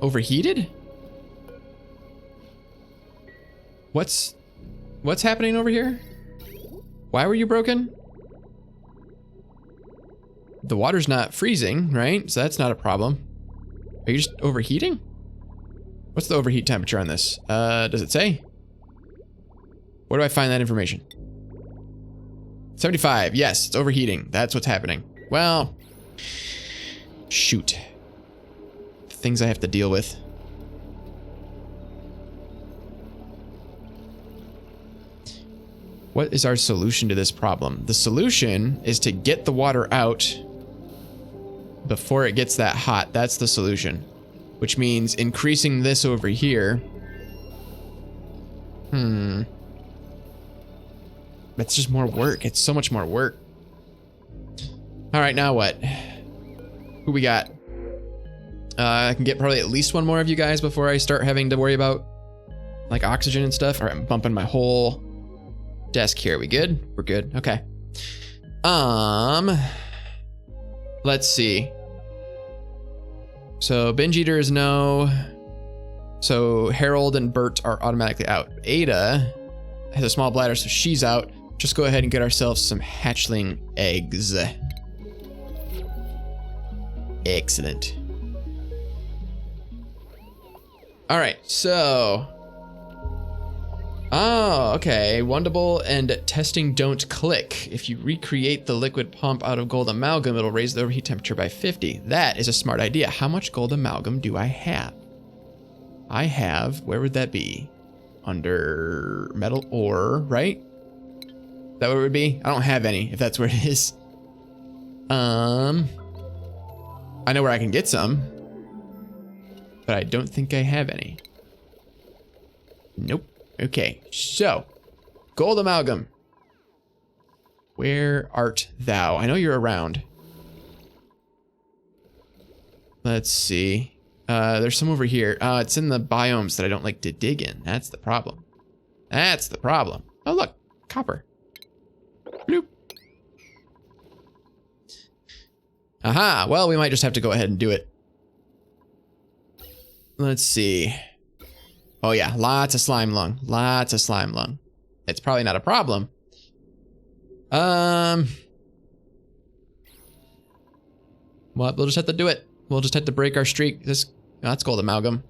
overheated? What's happening over here? Why were you broken? The water's not freezing, right? So that's not a problem. Are you just overheating? What's the overheat temperature on this? Does it say? Where do I find that information? 75. Yes, it's overheating. That's what's happening. Well, shoot. Things I have to deal with. What is our solution to this problem? The solution is to get the water out before it gets that hot. That's the solution, which means increasing this over here. That's just more work. It's so much more work. All right, now what? Who we got? I can get probably at least one more of you guys before I start having to worry about like oxygen and stuff. All right, I'm bumping my whole desk here. We good? We're good. Okay. Let's see. So Binge Eater is no. So Harold and Bert are automatically out. Ada has a small bladder, so she's out. Just go ahead and get ourselves some hatchling eggs. Excellent. All right, so. Oh, okay. Wondable and testing don't click. If you recreate the liquid pump out of gold amalgam, it'll raise the overheat temperature by 50. That is a smart idea. How much gold amalgam do I have? I have, where would that be? Under metal ore, right? Is that what it would be? I don't have any, if that's where it is. I know where I can get some, but I don't think I have any. Nope. Okay, so gold amalgam. Where art thou? I know you're around. Let's see. There's some over here. It's in the biomes that I don't like to dig in. That's the problem. That's the problem. Oh, look, copper. Bloop. Aha, well, we might just have to go ahead and do it. Let's see. Oh yeah, lots of slime lung. Lots of slime lung. It's probably not a problem. Well, we'll just have to do it. We'll just have to break our streak. That's gold amalgam.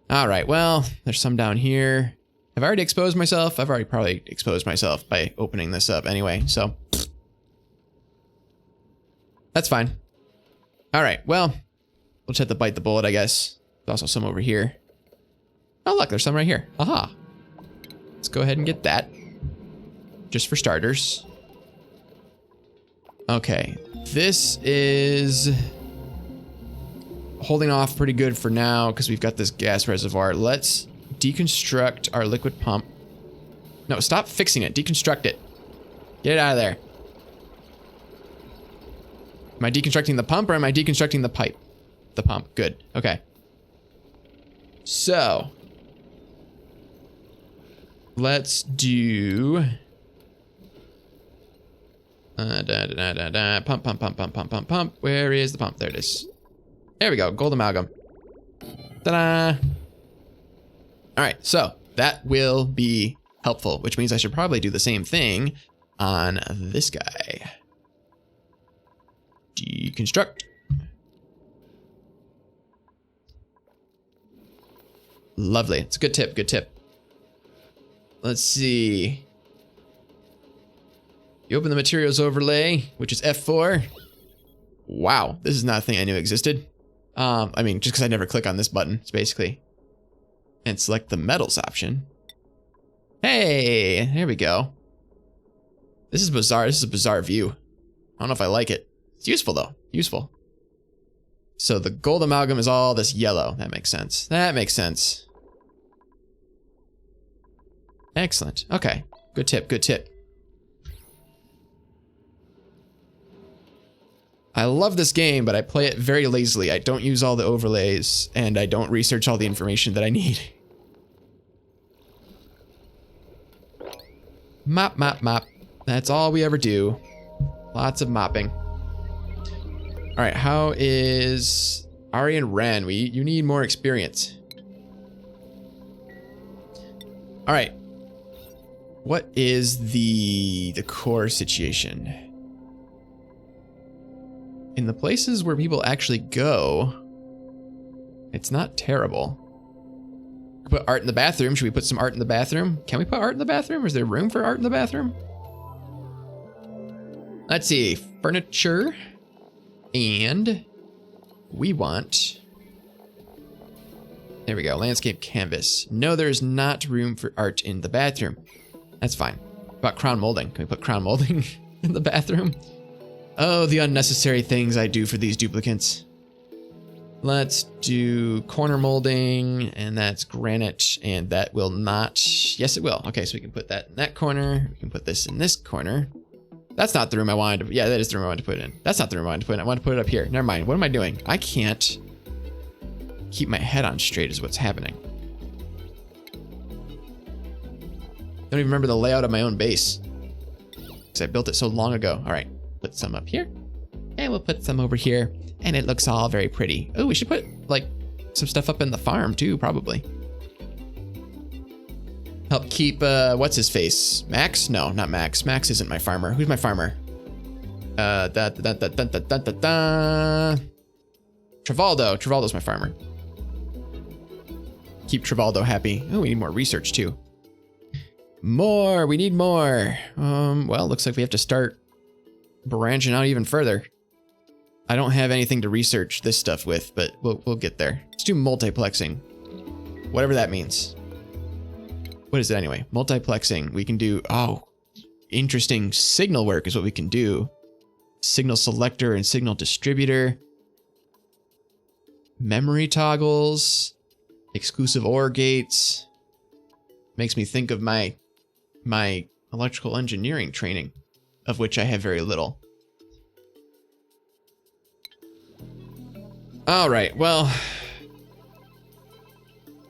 All right, well, there's some down here. Have I already exposed myself? I've already probably exposed myself by opening this up anyway, so. That's fine. All right, well, we'll just have to bite the bullet, I guess. There's also some over here. Oh, look, there's some right here. Aha. Let's go ahead and get that. Just for starters. Okay. This is holding off pretty good for now because we've got this gas reservoir. Let's deconstruct our liquid pump. No, stop fixing it. Deconstruct it. Get it out of there. Am I deconstructing the pump or am I deconstructing the pipe? The pump. Good. Okay. So. Let's do pump, pump, pump, pump, pump, pump, pump. Where is the pump? There it is. There we go. Gold amalgam. Ta-da! All right, so that will be helpful, which means I should probably do the same thing on this guy. Deconstruct. Lovely. It's a good tip. Good tip. Let's see. You open the materials overlay, which is F4. Wow, this is not a thing I knew existed. I mean, just because I never click on this button, it's basically. And select the metals option. Hey, there we go. This is bizarre. This is a bizarre view. I don't know if I like it. It's useful though. Useful. So the gold amalgam is all this yellow. That makes sense. That makes sense. Excellent. Okay. Good tip. Good tip. I love this game, but I play it very lazily. I don't use all the overlays, and I don't research all the information that I need. Mop, mop, mop. That's all we ever do. Lots of mopping. All right, how is Ari and Ren? You need more experience. All right. What is the core situation? In the places where people actually go, it's not terrible. Put art in the bathroom. Should we put some art in the bathroom? Can we put art in the bathroom? Is there room for art in the bathroom? Let's see. Furniture. And we want... There we go. Landscape canvas. No, there's not room for art in the bathroom. That's fine. What about crown molding? Can we put crown molding in the bathroom? Oh, the unnecessary things I do for these duplicates. Let's do corner molding, and that's granite, and that will not... Yes, it will. Okay, so we can put that in that corner. We can put this in this corner. That's not the room I wanted to... Yeah, that is the room I wanted to put it in. That's not the room I wanted to put it in. I want to put it up here. Never mind. What am I doing? I can't keep my head on straight is what's happening. I don't even remember the layout of my own base because I built it so long ago. All right, put some up here, and we'll put some over here, and it looks all very pretty. Oh, we should put like some stuff up in the farm too, probably. Help keep what's his face? Max? No, not Max. Max isn't my farmer. Who's my farmer? Travaldo. Travaldo's my farmer. keep Trivaldo happy. Oh, we need more research too. More, we need more. Well, looks like we have to start branching out even further. I don't have anything to research this stuff with, but we'll get there. Let's do multiplexing. Whatever that means. What is it anyway? Multiplexing. We can do, oh, interesting signal work is what we can do. Signal selector and signal distributor. Memory toggles. Exclusive OR gates. Makes me think of my electrical engineering training, of which I have very little. All right, well,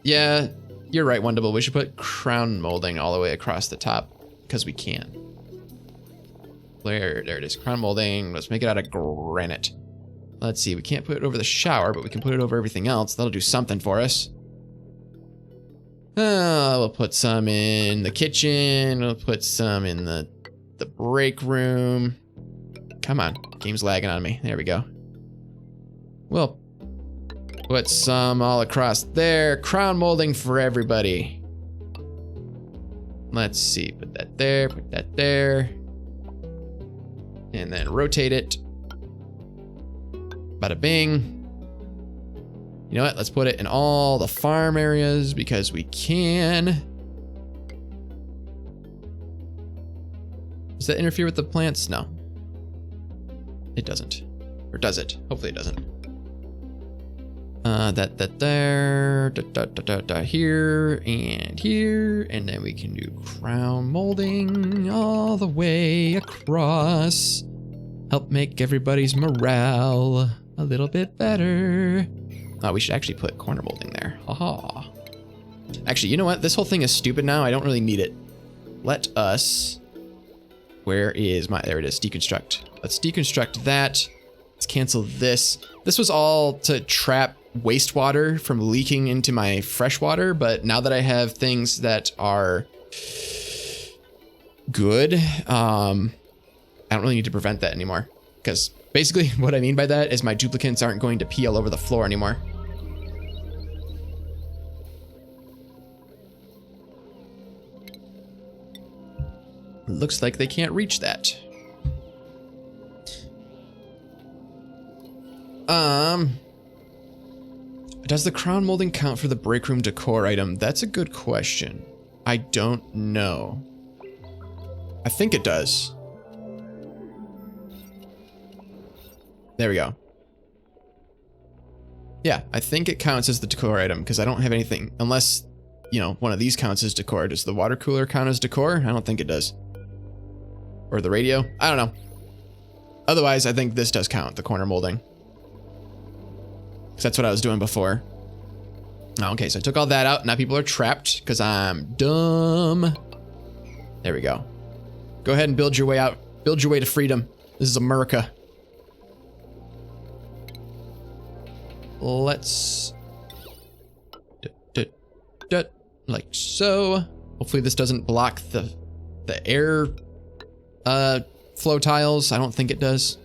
yeah, you're right, One Double. We should put crown molding all the way across the top because we can. There it is, crown molding. Let's make it out of granite. Let's see, we can't put it over the shower, but we can put it over everything else. That'll do something for us. We'll put some in the kitchen. We'll put some in the break room. Come on, game's lagging on me. There we go. We'll put some all across there. Crown molding for everybody. Let's see, put that there, put that there. And then rotate it. Bada bing. You know what? Let's put it in all the farm areas because we can. Does that interfere with the plants? No. It doesn't. Or does it? Hopefully it doesn't. That there, here, and here. And then we can do crown molding all the way across. Help make everybody's morale a little bit better. Oh, we should actually put corner molding there. Haha. Actually, you know what? This whole thing is stupid now. I don't really need it. Let us... Where is my... There it is. Deconstruct. Let's deconstruct that. Let's cancel this. This was all to trap wastewater from leaking into my freshwater, but now that I have things that are good, I don't really need to prevent that anymore. Because basically what I mean by that is my duplicants aren't going to pee all over the floor anymore. Looks like they can't reach that. Does the crown molding count for the break room decor item? That's a good question. I don't know. I think it does. There we go. Yeah, I think it counts as the decor item because I don't have anything, unless, you know, one of these counts as decor. Does the water cooler count as decor? I don't think it does. Or the radio? I don't know. Otherwise, I think this does count, the corner molding. That's what I was doing before. Okay, so I took all that out. Now people are trapped because I'm dumb. There we go. Go ahead and build your way out. Build your way to freedom. This is America. Let's... like so. Hopefully this doesn't block the air flow tiles. I don't think it does.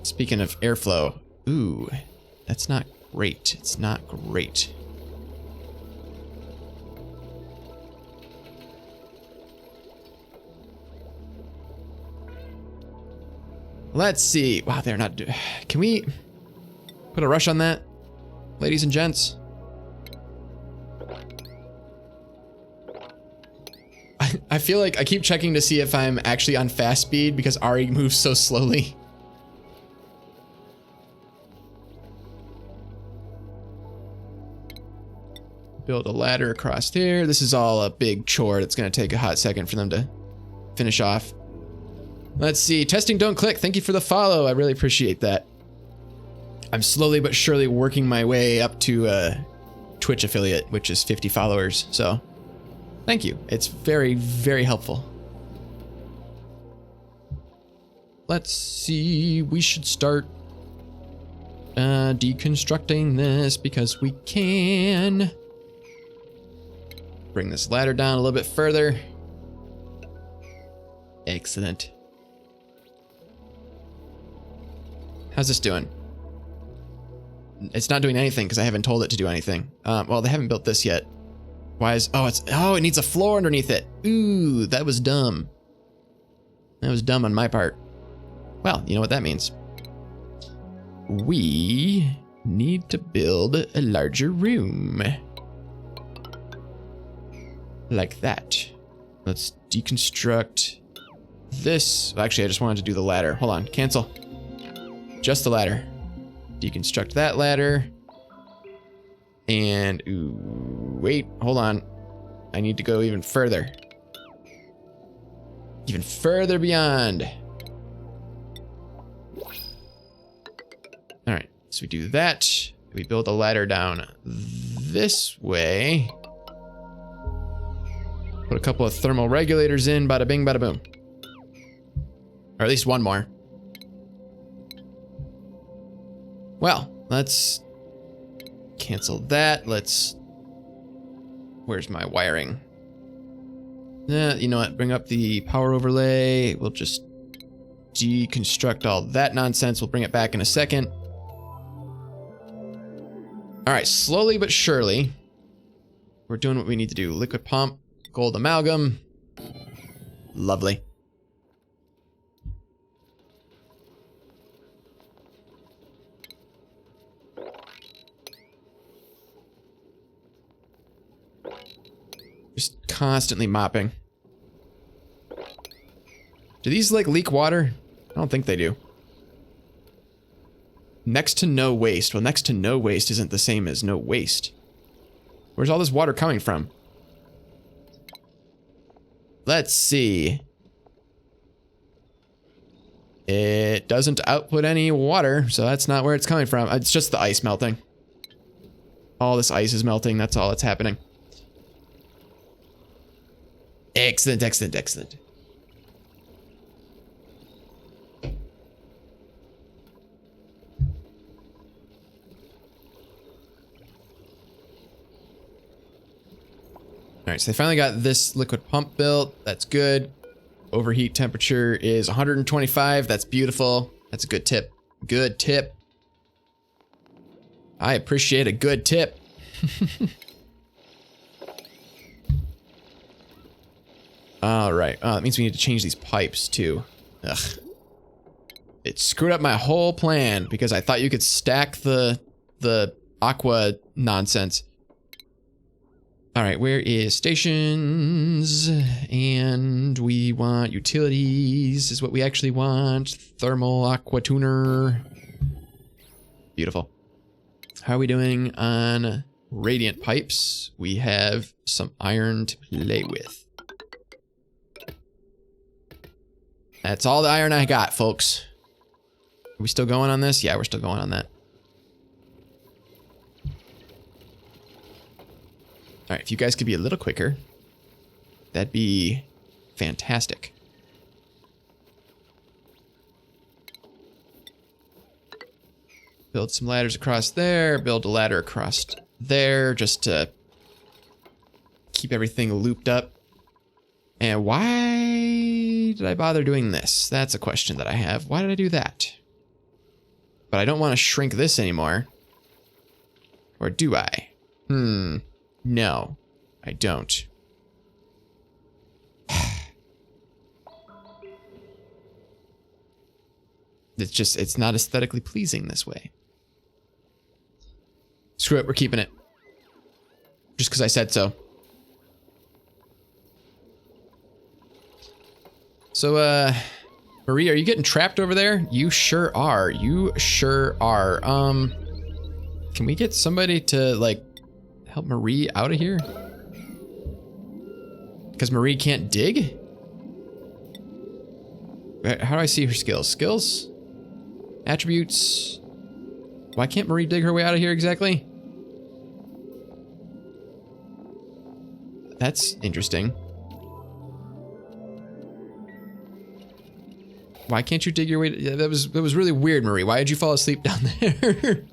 Speaking of airflow, ooh, that's not great. It's not great. Let's see. Wow, they're not. Can we put a rush on that, ladies and gents? I feel like I keep checking to see if I'm actually on fast speed because Ari moves so slowly. Build a ladder across here. This is all a big chore. It's going to take a hot second for them to finish off. Let's see. Testing don't click. Thank you for the follow. I really appreciate that. I'm slowly but surely working my way up to a Twitch affiliate, which is 50 followers. So thank you. It's very, very helpful. Let's see. We should start deconstructing this because we can. Bring this ladder down a little bit further. Excellent. How's this doing? it's not doing anything because I haven't told it to do anything. Well, they haven't built this yet. Why is, oh, it needs a floor underneath it. Ooh, that was dumb. That was dumb on my part. Well, you know what that means. We need to build a larger room. Like that. Let's deconstruct this. Actually, I just wanted to do the ladder. Hold on, cancel. Just the ladder. Deconstruct that ladder. And, ooh, wait, hold on. I need to go even further. Even further beyond. All right, so we do that. We build a ladder down this way. Put a couple of thermal regulators in, bada bing, bada boom. Or at least one more. Well, let's cancel that. Where's my wiring? You know what? Bring up the power overlay. We'll just deconstruct all that nonsense. We'll bring it back in a second. All right, slowly but surely, we're doing what we need to do. Liquid pump, gold amalgam. Lovely. Just constantly mopping. Do these like leak water? I don't think they do. Next to no waste. Well, next to no waste isn't the same as no waste. Where's all this water coming from? Let's see. It doesn't output any water, so that's not where it's coming from. It's just the ice melting. All this ice is melting, that's all that's happening. Excellent, excellent, excellent. All right, so they finally got this liquid pump built. That's good. Overheat temperature is 125. That's beautiful. That's a good tip. Good tip. I appreciate a good tip. All right. That means we need to change these pipes too. Ugh. It screwed up my whole plan because I thought you could stack the aqua nonsense. All right, where is stations? And we want utilities is what we actually want. Thermal aqua tuner. Beautiful. How are we doing on radiant pipes? We have some iron to play with. That's all the iron I got, folks. Are we still going on this? Yeah, we're still going on that. All right, if you guys could be a little quicker, that'd be fantastic. Build some ladders across there, build a ladder across there, just to keep everything looped up. And why did I bother doing this? That's a question that I have. Why did I do that? But I don't want to shrink this anymore. Or do I? No, I don't. It's not aesthetically pleasing this way. Screw it, we're keeping it. Just because I said so. So, Marie, are you getting trapped over there? You sure are. You sure are. Can we get somebody to, like, help Marie out of here? Because Marie can't dig? How do I see her skills? Skills? Attributes? Why can't Marie dig her way out of here exactly? That's interesting. Why can't you dig your way? That was really weird, Marie. Why did you fall asleep down there?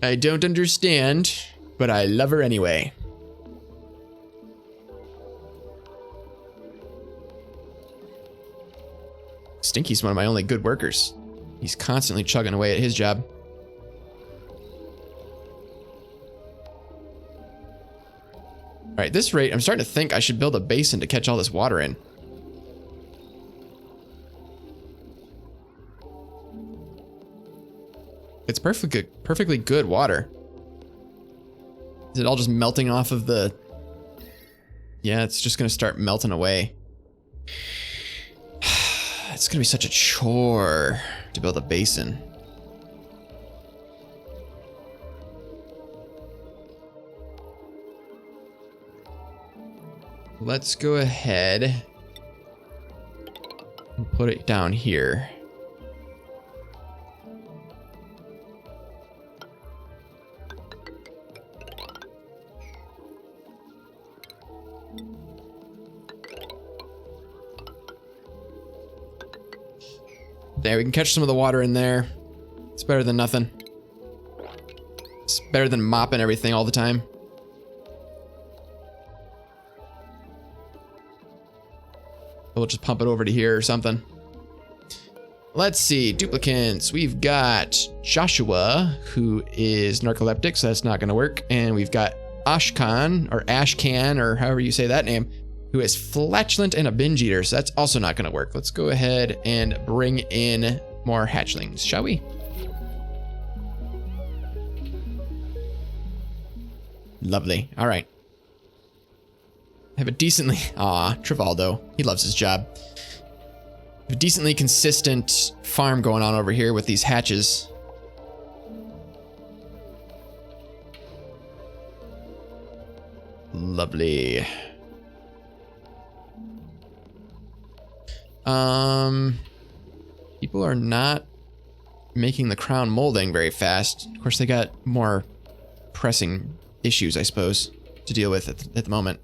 I don't understand, but I love her anyway. Stinky's one of my only good workers. He's constantly chugging away at his job. All right, at this rate, I'm starting to think I should build a basin to catch all this water in. It's perfectly good water. Is it all just melting off of the... Yeah, it's just gonna start melting away. It's gonna be such a chore to build a basin. Let's go ahead and put it down here. There, we can catch some of the water in there. It's better than nothing. It's better than mopping everything all the time. We'll just pump it over to here or something. Let's see, duplicants. We've got Joshua, who is narcoleptic, so that's not gonna work. And we've got Ashkan, or Ashcan, or however you say that name, who is flatulent and a binge eater, so that's also not gonna work. Let's go ahead and bring in more hatchlings, shall we? Lovely, all right. Have a decently, Trivaldo, he loves his job. Have a decently consistent farm going on over here with these hatches. Lovely. People are not making the crown molding very fast. Of course, they got more pressing issues, I suppose, to deal with at the moment.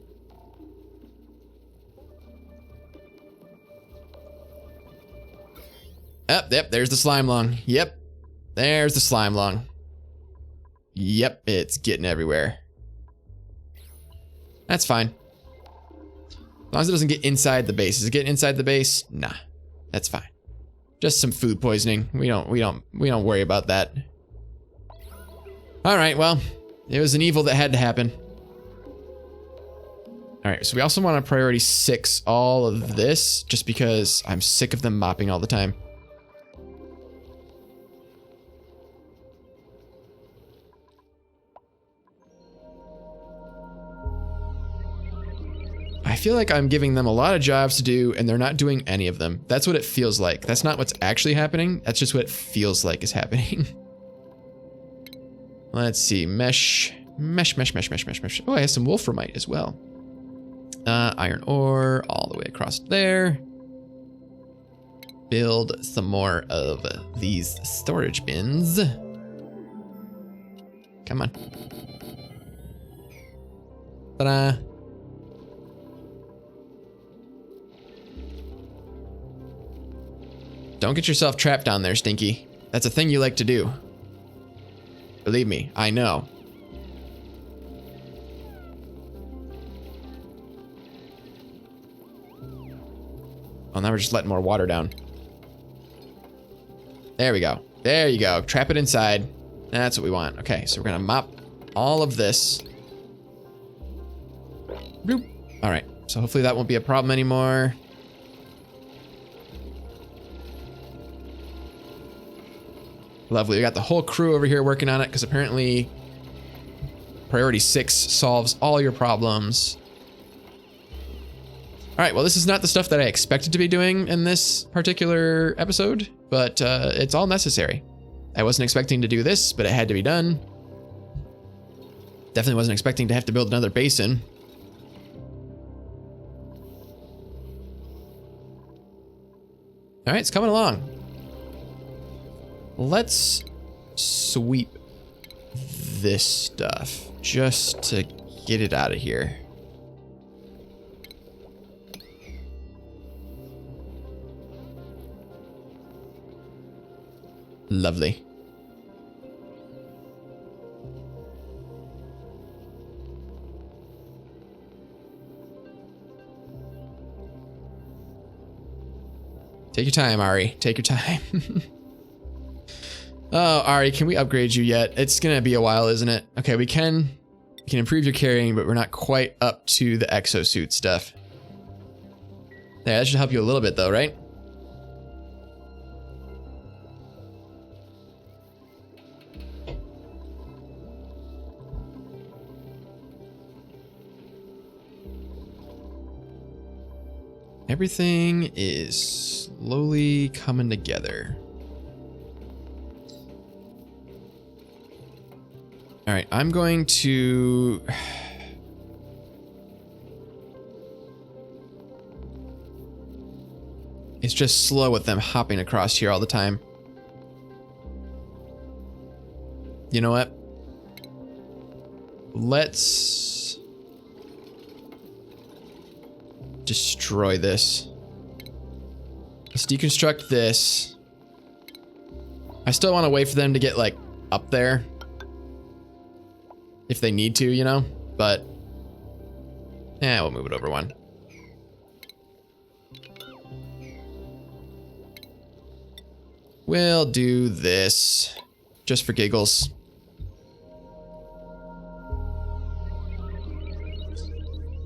Yep, there's the slime lung. Yep, there's the slime lung. Yep, it's getting everywhere. That's fine. As long as it doesn't get inside the base. Is it getting inside the base? Nah, that's fine. Just some food poisoning. We don't worry about that. All right, well, it was an evil that had to happen. All right, so we also want to priority 6 all of this, just because I'm sick of them mopping all the time. I feel like I'm giving them a lot of jobs to do and they're not doing any of them. That's what it feels like. That's not what's actually happening. That's just what it feels like is happening. Let's see. Mesh. Oh, I have some wolframite as well. Iron ore all the way across there. Build some more of these storage bins. Come on. Ta-da. Don't get yourself trapped down there, Stinky. That's a thing you like to do. Believe me, I know. Oh, now we're just letting more water down. There we go. There you go. Trap it inside. That's what we want. Okay, so we're gonna mop all of this. Bloop. All right, so hopefully that won't be a problem anymore. Lovely, we got the whole crew over here working on it because apparently priority 6 solves all your problems. All right, well, this is not the stuff that I expected to be doing in this particular episode, but it's all necessary. I wasn't expecting to do this, but it had to be done. Definitely wasn't expecting to have to build another basin. All right, it's coming along. Let's sweep this stuff just to get it out of here. Lovely. Take your time, Ari. Take your time. Oh, Ari, can we upgrade you yet? It's gonna be a while, isn't it? Okay, we can improve your carrying, but we're not quite up to the exosuit stuff. There, that should help you a little bit though, right? Everything is slowly coming together. All right, I'm going to... It's just slow with them hopping across here all the time. You know what? Let's destroy this. Let's deconstruct this. I still want to wait for them to get like up there. If they need to, you know, but yeah, we'll move it over one. We'll do this just for giggles.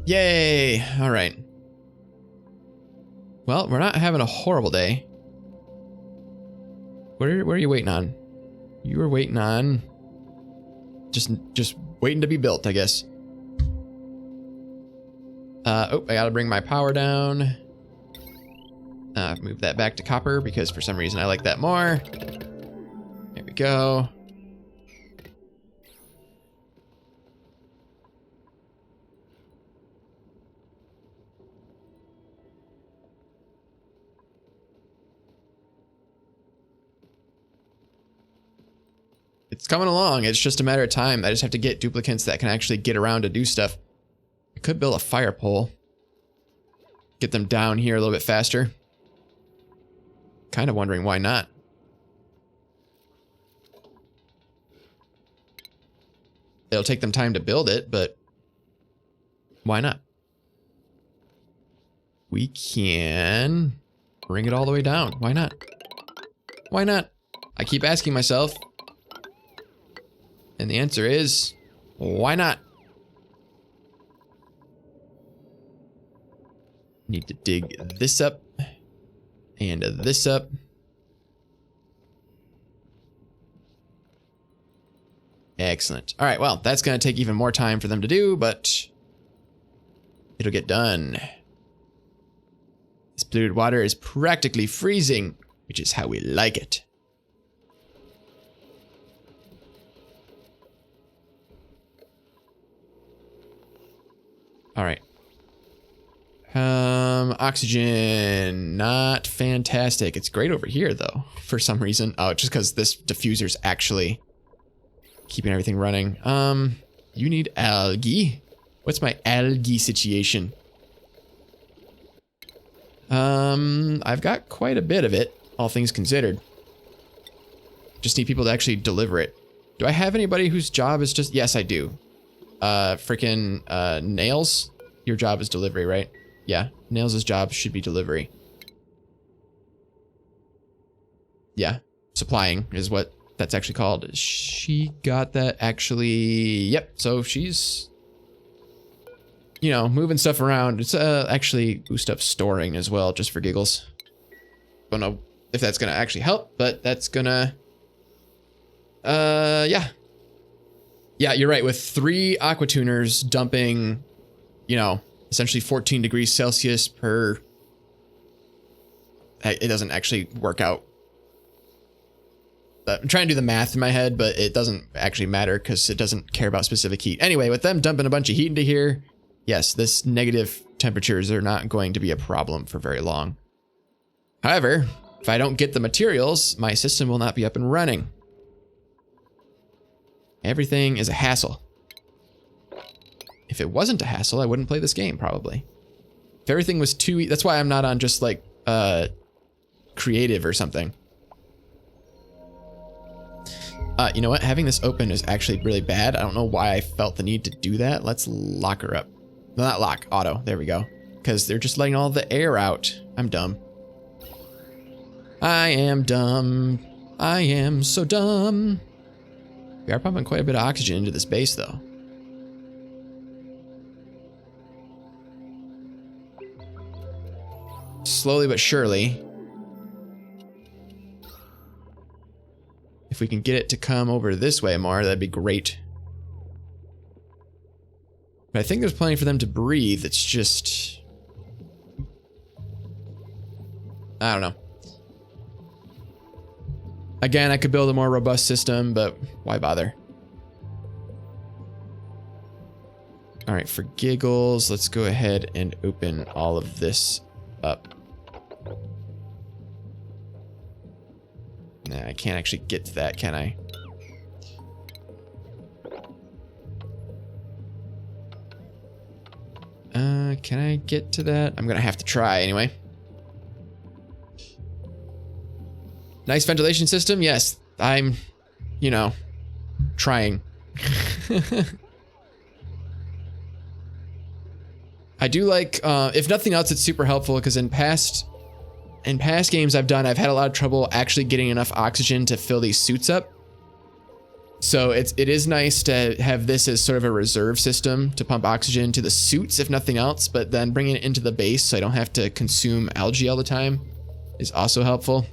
Yay! All right. Well, we're not having a horrible day. What are you waiting on? You were waiting on just waiting to be built, I guess. Oh, I gotta bring my power down. Move that back to copper because for some reason I like that more. There we go. It's coming along. It's just a matter of time. I just have to get duplicates that can actually get around to do stuff. I could build a fire pole. Get them down here a little bit faster. Kind of wondering why not. It'll take them time to build it, but why not? We can bring it all the way down. Why not? Why not? I keep asking myself. And the answer is, why not? Need to dig this up and this up. Excellent. All right, well, that's going to take even more time for them to do, but it'll get done. This polluted water is practically freezing, which is how we like it. All right. Oxygen, not fantastic. It's great over here though, for some reason. Oh, just because this diffuser's actually keeping everything running. You need algae. What's my algae situation? I've got quite a bit of it, all things considered. Just need people to actually deliver it. Do I have anybody whose job is just, yes, I do. Freaking, Nails, your job is delivery, right? Yeah, Nails' job should be delivery. Yeah, supplying is what that's actually called. She got that actually, yep, so she's, you know, moving stuff around. It's actually stuff storing as well, just for giggles. Don't know if that's gonna actually help, but that's gonna, yeah. Yeah, you're right. With 3 aqua tuners dumping, you know, essentially 14 degrees Celsius per... It doesn't actually work out. I'm trying to do the math in my head, but it doesn't actually matter because it doesn't care about specific heat. Anyway, with them dumping a bunch of heat into here, yes, this negative temperatures are not going to be a problem for very long. However, if I don't get the materials, my system will not be up and running. Everything is a hassle. If it wasn't a hassle, I wouldn't play this game, probably. If everything was too... That's why I'm not on just, like, creative or something. You know what? Having this open is actually really bad. I don't know why I felt the need to do that. Let's lock her up. No, not lock. Auto. There we go. Because they're just letting all the air out. I'm dumb. I am dumb. I am so dumb. We are pumping quite a bit of oxygen into this base, though. Slowly but surely. If we can get it to come over this way more, that'd be great. But I think there's plenty for them to breathe. It's just... I don't know. Again, I could build a more robust system, but why bother? All right, for giggles, let's go ahead and open all of this up. Nah, I can't actually get to that, can I? Can I get to that? I'm gonna have to try anyway. Nice ventilation system, yes. I'm, you know, trying. I do like, if nothing else, it's super helpful because in past games I've done, I've had a lot of trouble actually getting enough oxygen to fill these suits up. So it is nice to have this as sort of a reserve system to pump oxygen to the suits, if nothing else, but then bringing it into the base so I don't have to consume algae all the time is also helpful.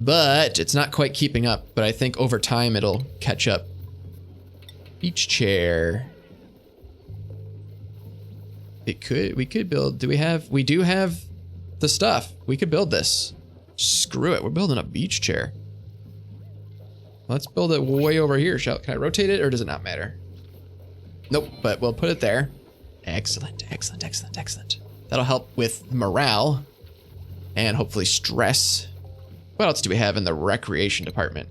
But it's not quite keeping up, but I think over time it'll catch up. Beach chair. We could build, we do have the stuff. We could build this. Screw it, we're building a beach chair. Let's build it way over here. Can I rotate it or does it not matter? Nope, but we'll put it there. Excellent, excellent, excellent, excellent. That'll help with morale and hopefully stress. What else do we have in the recreation department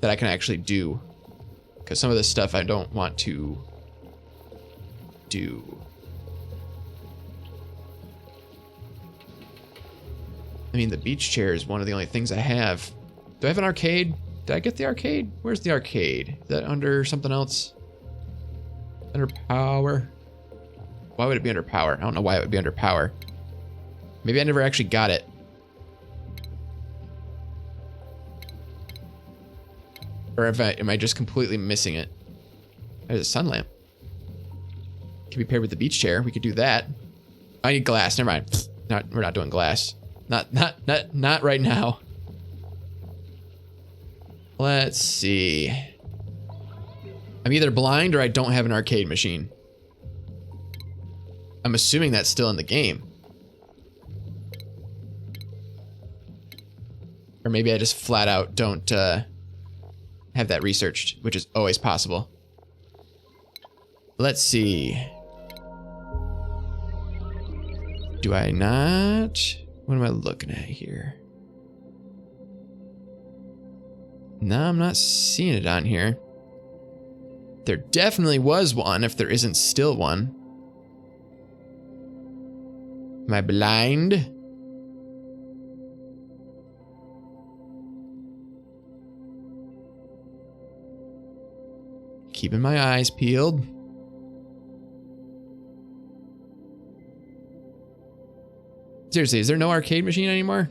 that I can actually do? Because some of this stuff I don't want to do. I mean, the beach chair is one of the only things I have. Do I have an arcade? Did I get the arcade? Where's the arcade? Is that under something else? Under power? Why would it be under power? I don't know why it would be under power. Maybe I never actually got it. Or am I just completely missing it? There's a sun lamp. Can be paired with the beach chair. We could do that. I need glass. Never mind. We're not doing glass. Not right now. Let's see. I'm either blind or I don't have an arcade machine. I'm assuming that's still in the game. Or maybe I just flat out don't have that researched, which is always possible. Let's see. Do I not? What am I looking at here? No, I'm not seeing it on here. There definitely was one, if there isn't still one. Am I blind? Keeping my eyes peeled. Seriously, is there no arcade machine anymore?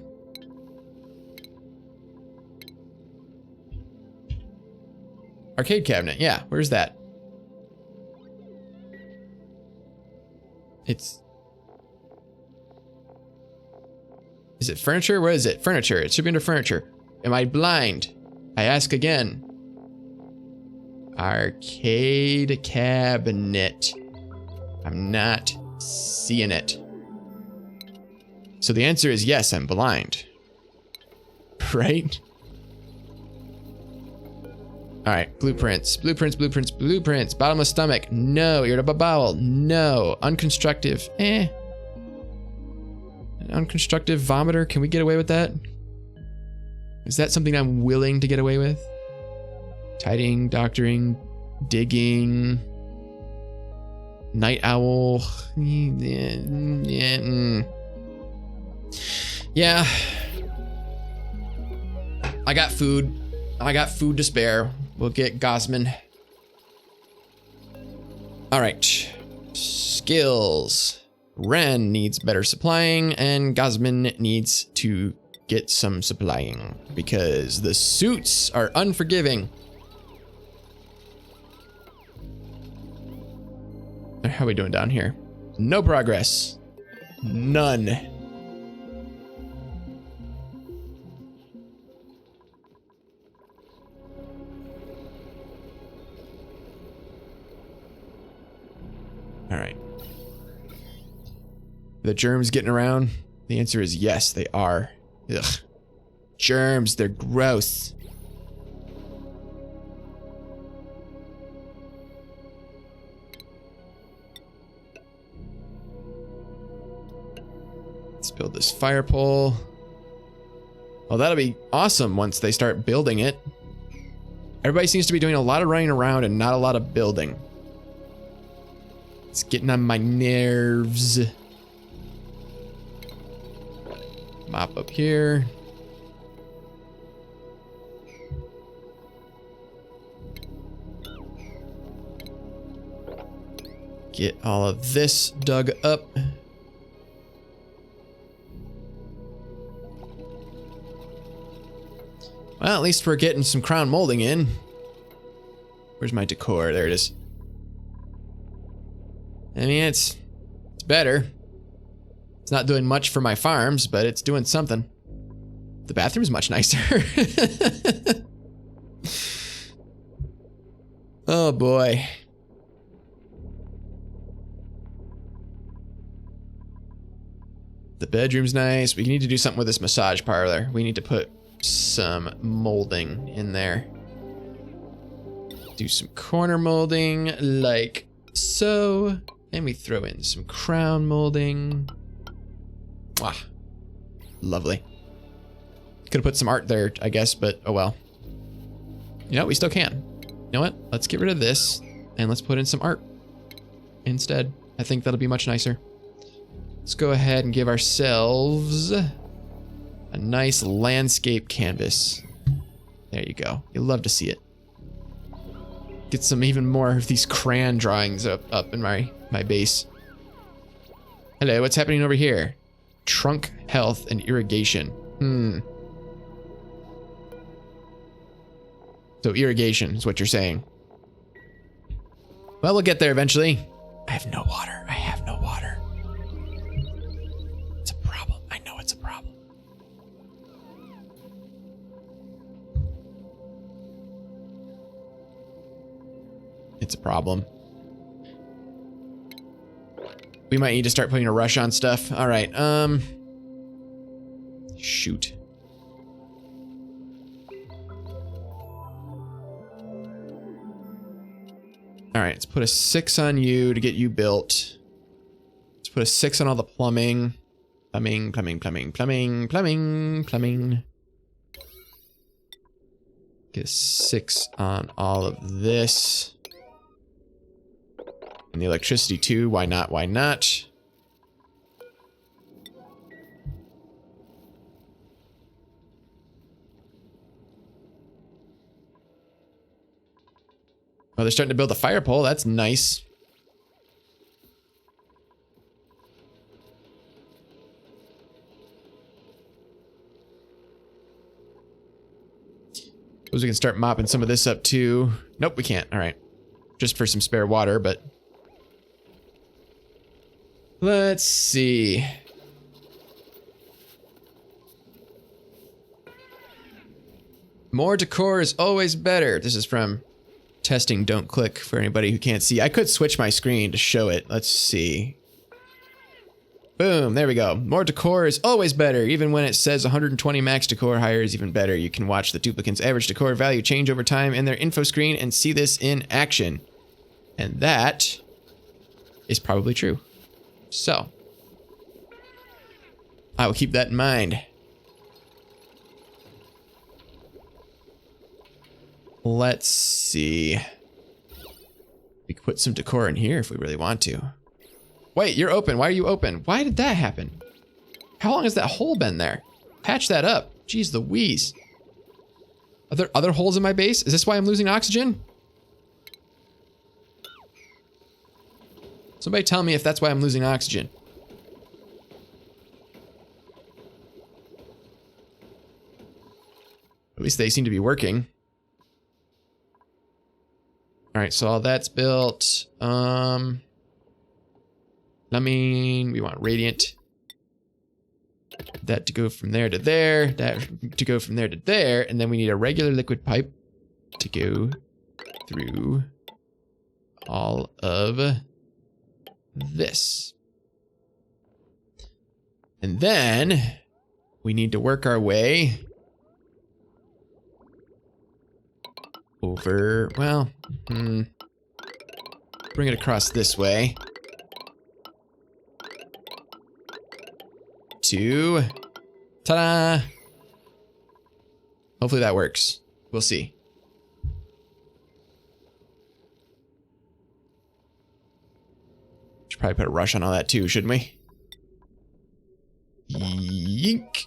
Arcade cabinet, yeah, where's that? Is it furniture? What is it? Furniture, it should be under furniture. Am I blind? I ask again. Arcade cabinet. I'm not seeing it. So the answer is yes, I'm blind. Right? All right, blueprints, blueprints, blueprints, blueprints. Bottomless stomach, no. Irritable bowel, no. Unconstructive, eh. An unconstructive vomiter, can we get away with that? Is that something I'm willing to get away with? Tidying, doctoring, digging, night owl. Yeah. I got food. I got food to spare. We'll get Gosman. All right. Skills. Ren needs better supplying, and Gosman needs to get some supplying because the suits are unforgiving. How are we doing down here? No progress. None. All right. The germs getting around? The answer is yes, they are. Ugh. Germs, they're gross. Let's build this fire pole. Well, that'll be awesome once they start building it. Everybody seems to be doing a lot of running around and not a lot of building. It's getting on my nerves. Mop up here. Get all of this dug up. Well, at least we're getting some crown molding in. Where's my decor? There it is. I mean, it's better. It's not doing much for my farms, but it's doing something. The bathroom's much nicer. Oh boy. The bedroom's nice. We need to do something with this massage parlor. We need to put some molding in there. Do some corner molding like so. And we throw in some crown molding. Wow. Lovely. Could have put some art there, I guess, but oh well. You know, we still can. You know what? Let's get rid of this and let's put in some art instead. I think that'll be much nicer. Let's go ahead and give ourselves a nice landscape canvas. There you go. You'll love to see it. Get some even more of these crayon drawings up in my base. Hello, what's happening over here? Trunk health and irrigation. So irrigation is what you're saying. Well, we'll get there eventually. I have no water. I have no water. It's a problem. I know it's a problem. It's a problem. We might need to start putting a rush on stuff. All right. Shoot. All right, let's put a 6 on you to get you built. Let's put a 6 on all the plumbing. Plumbing. Get a 6 on all of this. And the electricity too, why not, why not? Oh, they're starting to build a fire pole, that's nice. Suppose we can start mopping some of this up too. Nope, we can't, all right. Just for some spare water, but... Let's see. More decor is always better. This is from testing don't click for anybody who can't see. I could switch my screen to show it. Let's see. Boom, there we go. More decor is always better. Even when it says 120 max decor, higher is even better. You can watch the duplicant's average decor value change over time in their info screen and see this in action. And that is probably true. So, I will keep that in mind. Let's see. We could put some decor in here if we really want to. Wait, you're open. Why are you open? Why did that happen? How long has that hole been there? Patch that up. Jeez Louise. Are there other holes in my base? Is this why I'm losing oxygen? Somebody tell me if that's why I'm losing oxygen. least they seem to be working. All right, so all that's built. I mean, we want radiant. That to go from there to there, that to go from there to there, and then we need a regular liquid pipe to go through all of this. And then we need to work our way over, well, bring it across this way to, ta-da! Hopefully that works. We'll see. Should probably put a rush on all that too, shouldn't we? Yink.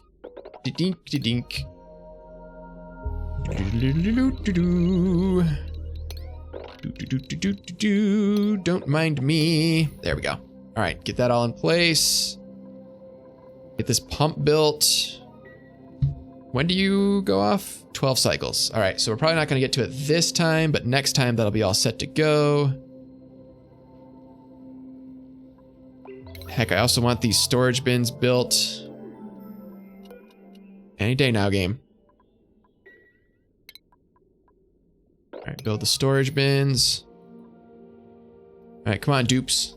Dink, dink. Don't mind me. There we go. All right, get that all in place. Get this pump built. When do you go off? 12 cycles. All right, so we're probably not going to get to it this time, but next time that'll be all set to go. Heck, I also want these storage bins built. Any day now, game. All right, build the storage bins. All right, come on, dupes.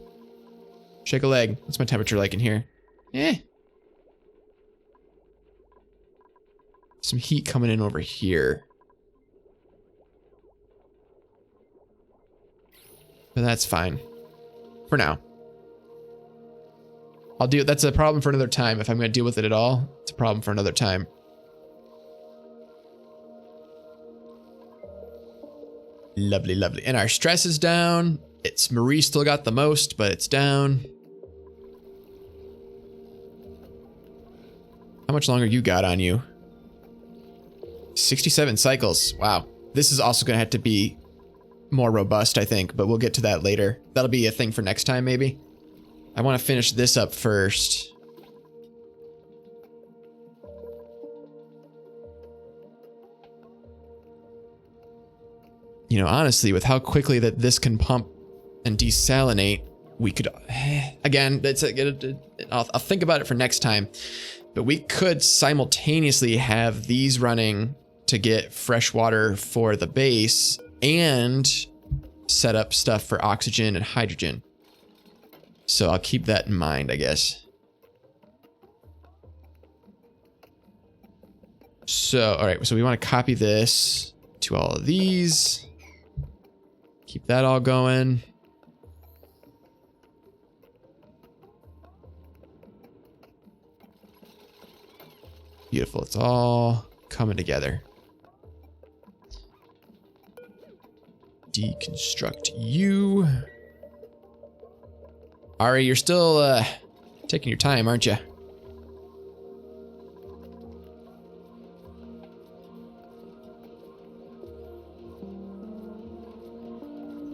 Shake a leg. What's my temperature like in here? Some heat coming in over here. But that's fine. For now. I'll deal, that's a problem for another time. If I'm going to deal with it at all, it's a problem for another time. Lovely, lovely. And our stress is down. It's Marie still got the most, but it's down. How much longer you got on you? 67 cycles. Wow. This is also going to have to be more robust, I think, but we'll get to that later. That'll be a thing for next time, maybe. I want to finish this up first. You know, honestly, with how quickly that this can pump and desalinate, we could, again, I'll think about it for next time, but we could simultaneously have these running to get fresh water for the base and set up stuff for oxygen and hydrogen. So I'll keep that in mind, I guess. So, all right, so we want to copy this to all of these. Keep that all going. Beautiful, it's all coming together. Deconstruct you. Ari, you're still taking your time, aren't you?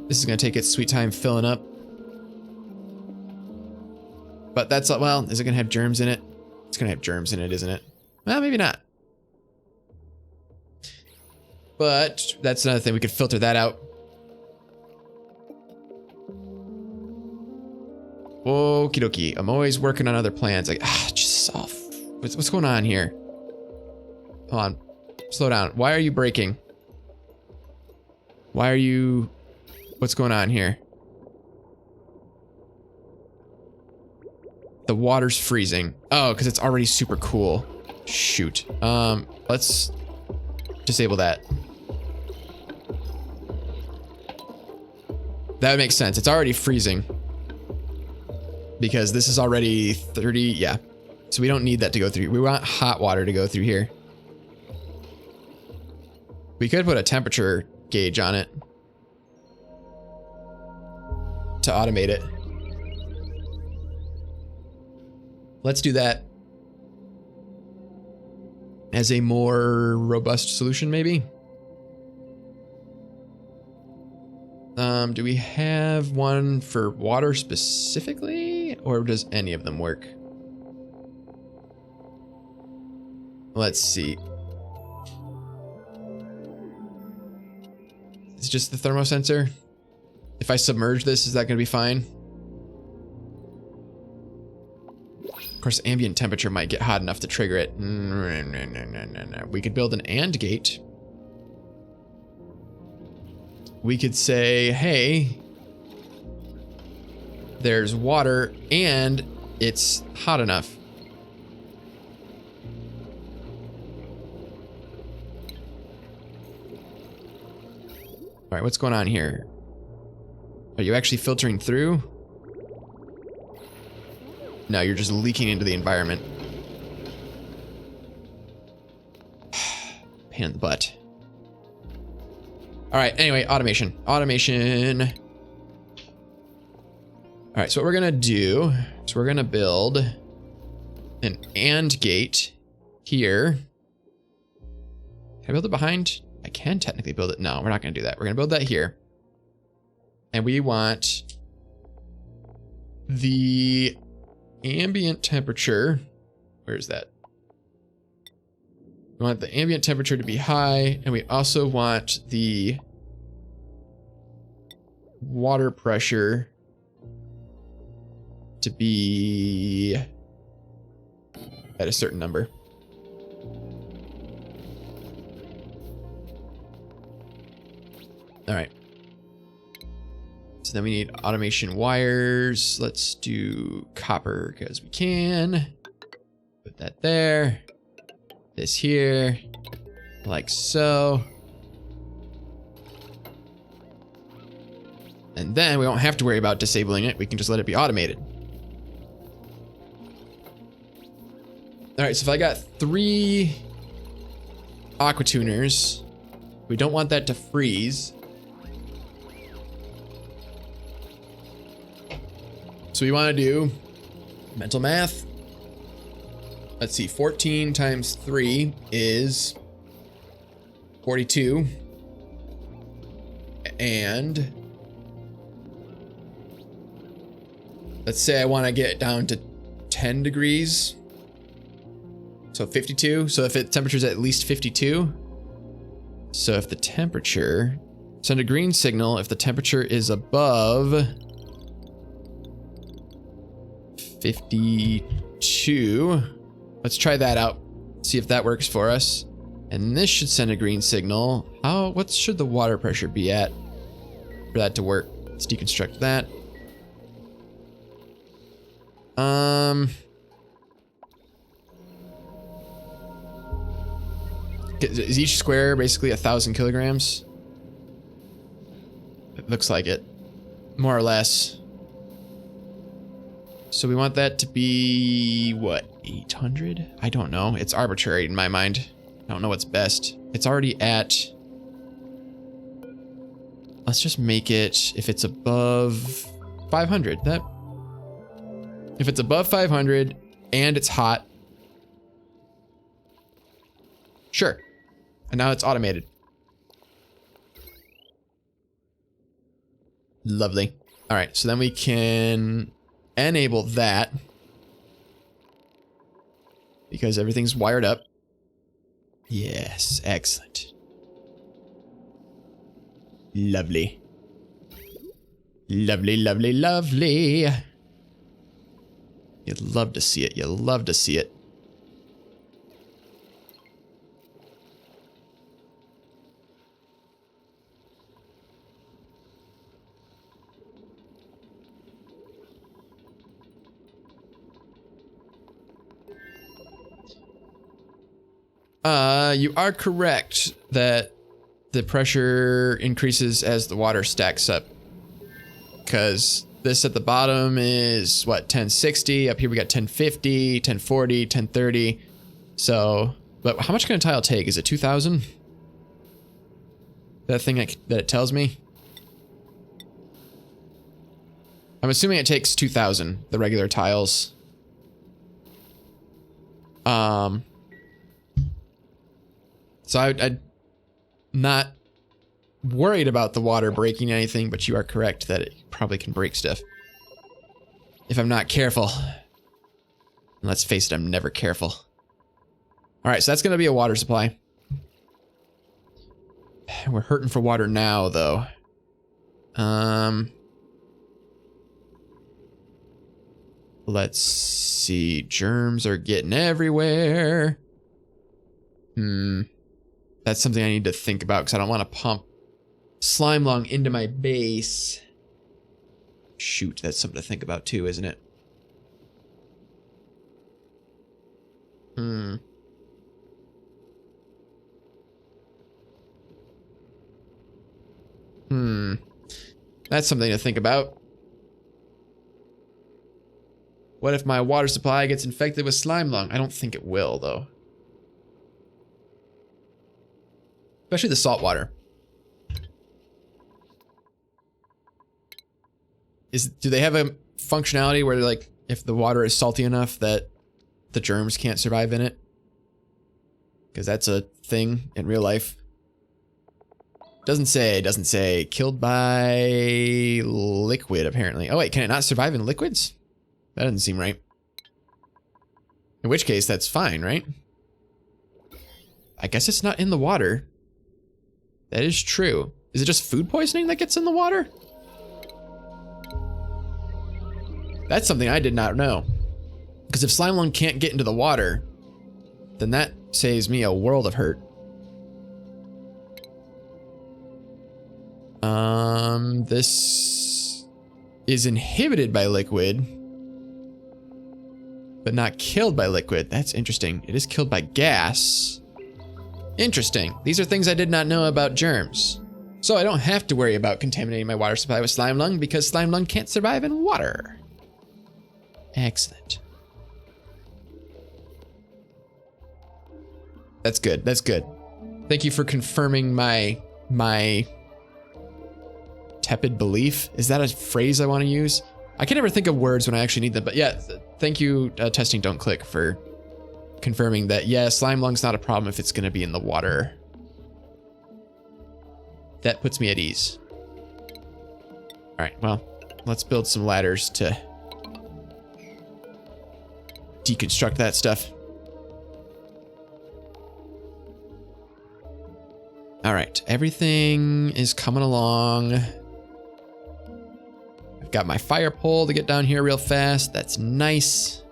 This is gonna take its sweet time filling up. But that's, well, is it gonna have germs in it? It's gonna have germs in it, isn't it? Well, maybe not. But that's another thing, we could filter that out. Okie dokie. I'm always working on other plans. Like, just off. What's going on here? Hold on. Slow down. Why are you braking? Why are you... What's going on here? The water's freezing. Oh, because it's already super cool. Shoot. Let's disable that. That would make sense. It's already freezing. Because this is already 30, yeah. So we don't need that to go through. We want hot water to go through here. We could put a temperature gauge on it to automate it. Let's do that as a more robust solution, maybe. Do we have one for water specifically, or does any of them work? Let's see. It's just the thermosensor. If I submerge this, is that going to be fine? Of course, ambient temperature might get hot enough to trigger it. We could build an AND gate. We could say, hey, there's water and it's hot enough. All right, what's going on here? Are you actually filtering through? No, you're just leaking into the environment. Pain in the butt. All right, anyway, automation. Automation. All right, so what we're gonna do is we're gonna build an AND gate here. Can I build it behind? I can technically build it. No, we're not gonna do that. We're gonna build that here. And we want the ambient temperature. Where's that? We want the ambient temperature to be high, and we also want the water pressure to be at a certain number. All right. So then we need automation wires. Let's do copper because we can. Put that there. This here. Like so. And then we won't have to worry about disabling it. We can just let it be automated. All right, so if I got 3 aqua tuners, we don't want that to freeze. So we want to do mental math. Let's see, 14 times 3 is 42. And let's say I want to get it down to 10 degrees. So 52. So if the temperature's at least 52. So if the temperature, send a green signal if the temperature is above 52. Let's try that out. See if that works for us. And this should send a green signal. What should the water pressure be at for that to work? Let's deconstruct that. Is each square basically 1,000 kilograms? It looks like it, more or less. So we want that to be, what, 800? I don't know. It's arbitrary in my mind. I don't know what's best. It's already at... Let's just make it, if it's above 500. If it's above 500 and it's hot, sure. And now it's automated. Lovely. All right, so then we can enable that because everything's wired up. Yes, excellent. Lovely. Lovely, lovely, lovely. You'd love to see it. You'll love to see it. You are correct that the pressure increases as the water stacks up. Because this at the bottom is, what, 1060? Up here we got 1050, 1040, 1030. So, but how much can a tile take? Is it 2,000? That thing that it tells me? I'm assuming it takes 2,000, the regular tiles. So I'm not worried about the water breaking anything, but you are correct that it probably can break stuff if I'm not careful. And let's face it, I'm never careful. All right, so that's going to be a water supply. We're hurting for water now, though. Let's see. Germs are getting everywhere. That's something I need to think about because I don't want to pump slime lung into my base. Shoot, that's something to think about too, isn't it? That's something to think about. What if my water supply gets infected with slime lung? I don't think it will, though. Especially the salt water. Do they have a functionality where, like, if the water is salty enough that the germs can't survive in it? Because that's a thing in real life. Doesn't say. Killed by liquid, apparently. Oh, wait, can it not survive in liquids? That doesn't seem right. In which case, that's fine, right? I guess it's not in the water. That is true. Is it just food poisoning that gets in the water? That's something I did not know. Because if slime lung can't get into the water, then that saves me a world of hurt. This is inhibited by liquid, but not killed by liquid. That's interesting. It is killed by gas. Interesting. These are things I did not know about germs. So I don't have to worry about contaminating my water supply with slime lung because slime lung can't survive in water. Excellent. That's good. That's good. Thank you for confirming my tepid belief. Is that a phrase I want to use? I can never think of words when I actually need them, but yeah, thank you, testing don't click, for confirming that, yeah, slime lung's not a problem if it's going to be in the water. That puts me at ease. All right, well, let's build some ladders to deconstruct that stuff. All right, everything is coming along. I've got my fire pole to get down here real fast. That's nice.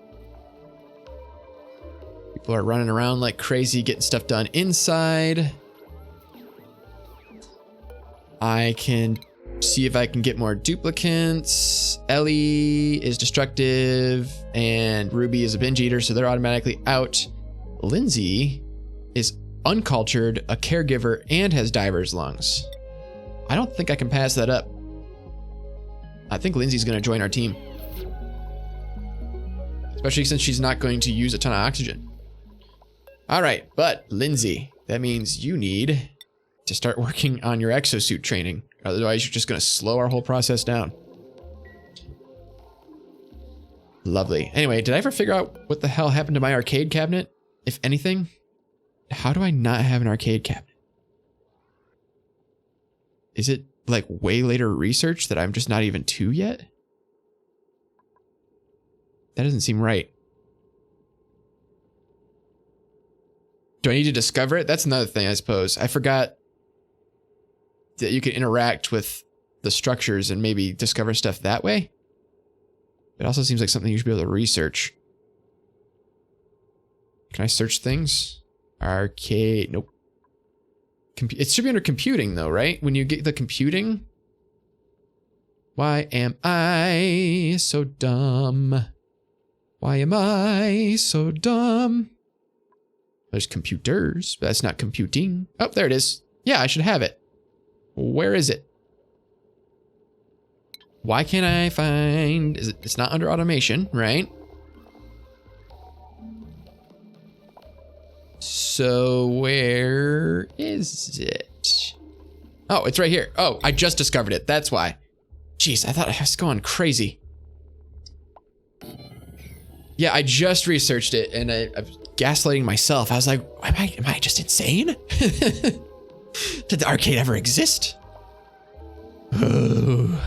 People are running around like crazy, getting stuff done inside. I can see if I can get more duplicants. Ellie is destructive and Ruby is a binge eater, so they're automatically out. Lindsay is uncultured, a caregiver, and has diver's lungs. I don't think I can pass that up. I think Lindsay's going to join our team. Especially since she's not going to use a ton of oxygen. All right, but Lindsay, that means you need to start working on your exosuit training. Otherwise, you're just going to slow our whole process down. Lovely. Anyway, did I ever figure out what the hell happened to my arcade cabinet? If anything? How do I not have an arcade cabinet? Is it like way later research that I'm just not even to yet? That doesn't seem right. Do I need to discover it? That's another thing, I suppose. I forgot that you could interact with the structures and maybe discover stuff that way. It also seems like something you should be able to research. Can I search things? Arcade, nope. It should be under computing though, right? When you get the computing. Why am I so dumb? Why am I so dumb? There's computers, but that's not computing. Oh, there it is. Yeah, I should have it. Where is it? Why can't I find, it's not under automation, right? So where is it? Oh, it's right here. Oh, I just discovered it. That's why. Jeez, I thought I was going crazy. Yeah, I just researched it and I'm gaslighting myself. I was like, am I just insane? Did the arcade ever exist?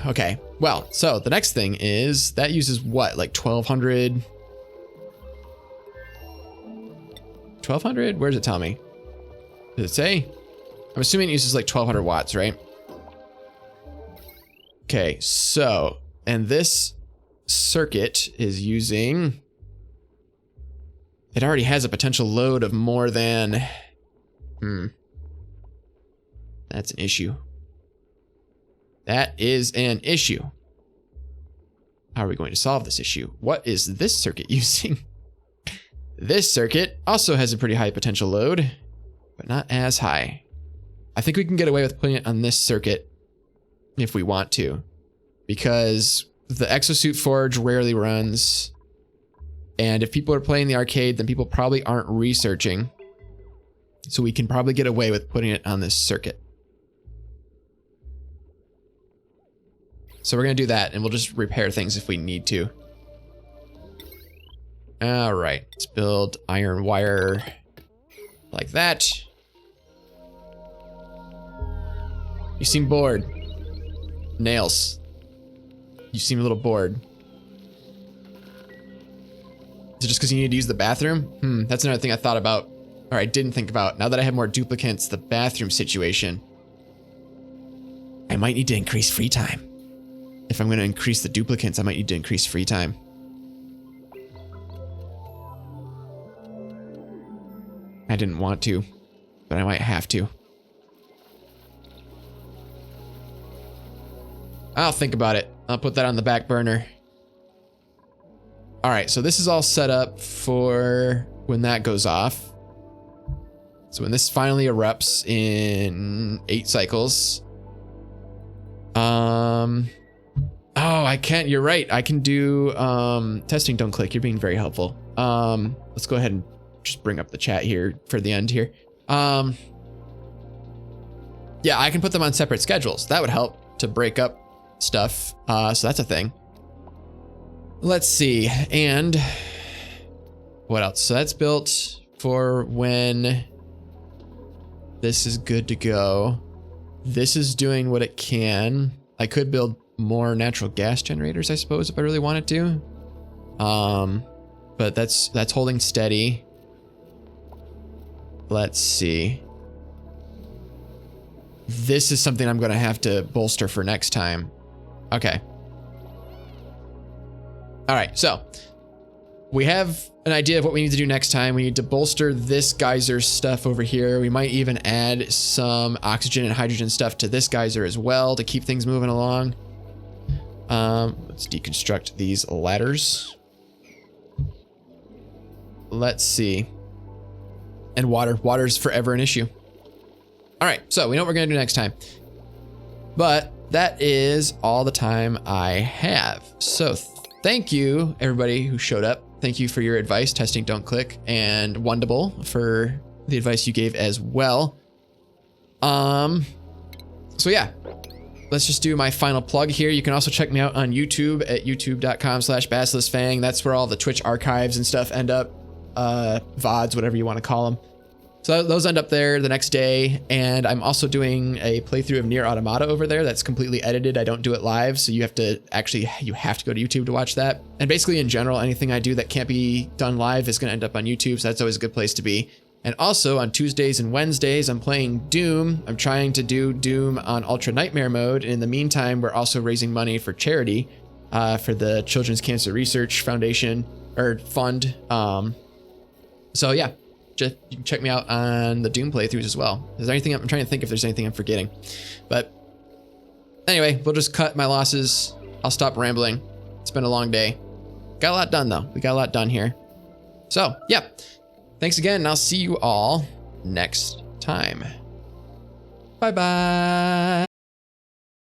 Okay, well, so the next thing is that uses what, like 1200? 1200? Where does it tell me? Does it say? I'm assuming it uses like 1200 watts, right? Okay, so, and this circuit is using, it already has a potential load of more than, that's an issue. That is an issue. How are we going to solve this issue? What is this circuit using? This circuit also has a pretty high potential load, but not as high. I think we can get away with putting it on this circuit if we want to, because the Exosuit Forge rarely runs, and if people are playing the arcade, then people probably aren't researching, so we can probably get away with putting it on this circuit. So we're gonna do that, and we'll just repair things if we need to. All right, let's build iron wire like that. You seem bored. Nails. You seem a little bored. Is it just because you need to use the bathroom? That's another thing I thought about, or I didn't think about. Now that I have more duplicates, the bathroom situation. I might need to increase free time. If I'm going to increase the duplicates, I might need to increase free time. I didn't want to, but I might have to. I'll think about it. I'll put that on the back burner. All right, so this is all set up for when that goes off. So when this finally erupts in 8 cycles. Oh, I can't, you're right. I can do testing, don't click. You're being very helpful. Let's go ahead and just bring up the chat here for the end here. Yeah, I can put them on separate schedules. That would help to break up stuff. So that's a thing. Let's see. And what else? So that's built for when this is good to go. This is doing what it can. I could build more natural gas generators, I suppose, if I really wanted to. But that's holding steady. Let's see. This is something I'm going to have to bolster for next time. Okay. All right, so we have an idea of what we need to do next time. We need to bolster this geyser stuff over here. We might even add some oxygen and hydrogen stuff to this geyser as well to keep things moving along. Let's deconstruct these ladders. Let's see. And water's forever an issue. All right, so we know what we're gonna do next time. But that is all the time I have. So thank you, everybody who showed up. Thank you for your advice, testing, don't click, and Wondable for the advice you gave as well. So yeah, let's just do my final plug here. You can also check me out on YouTube at youtube.com/BasiliskFang. That's where all the Twitch archives and stuff end up. VODs, whatever you want to call them. So those end up there the next day, and I'm also doing a playthrough of Nier Automata over there that's completely edited. I don't do it live, so you have to go to YouTube to watch that. And basically in general, anything I do that can't be done live is going to end up on YouTube, so that's always a good place to be. And also on Tuesdays and Wednesdays, I'm playing Doom. I'm trying to do Doom on Ultra Nightmare mode. And in the meantime, we're also raising money for charity for the Children's Cancer Research Foundation or Fund. So yeah. You can check me out on the Doom playthroughs as well. Is there anything I'm trying to think if there's anything I'm forgetting? But anyway, we'll just cut my losses. I'll stop rambling. It's been a long day. Got a lot done though. We got a lot done here. So yeah, thanks again, and I'll see you all next time. Bye-bye.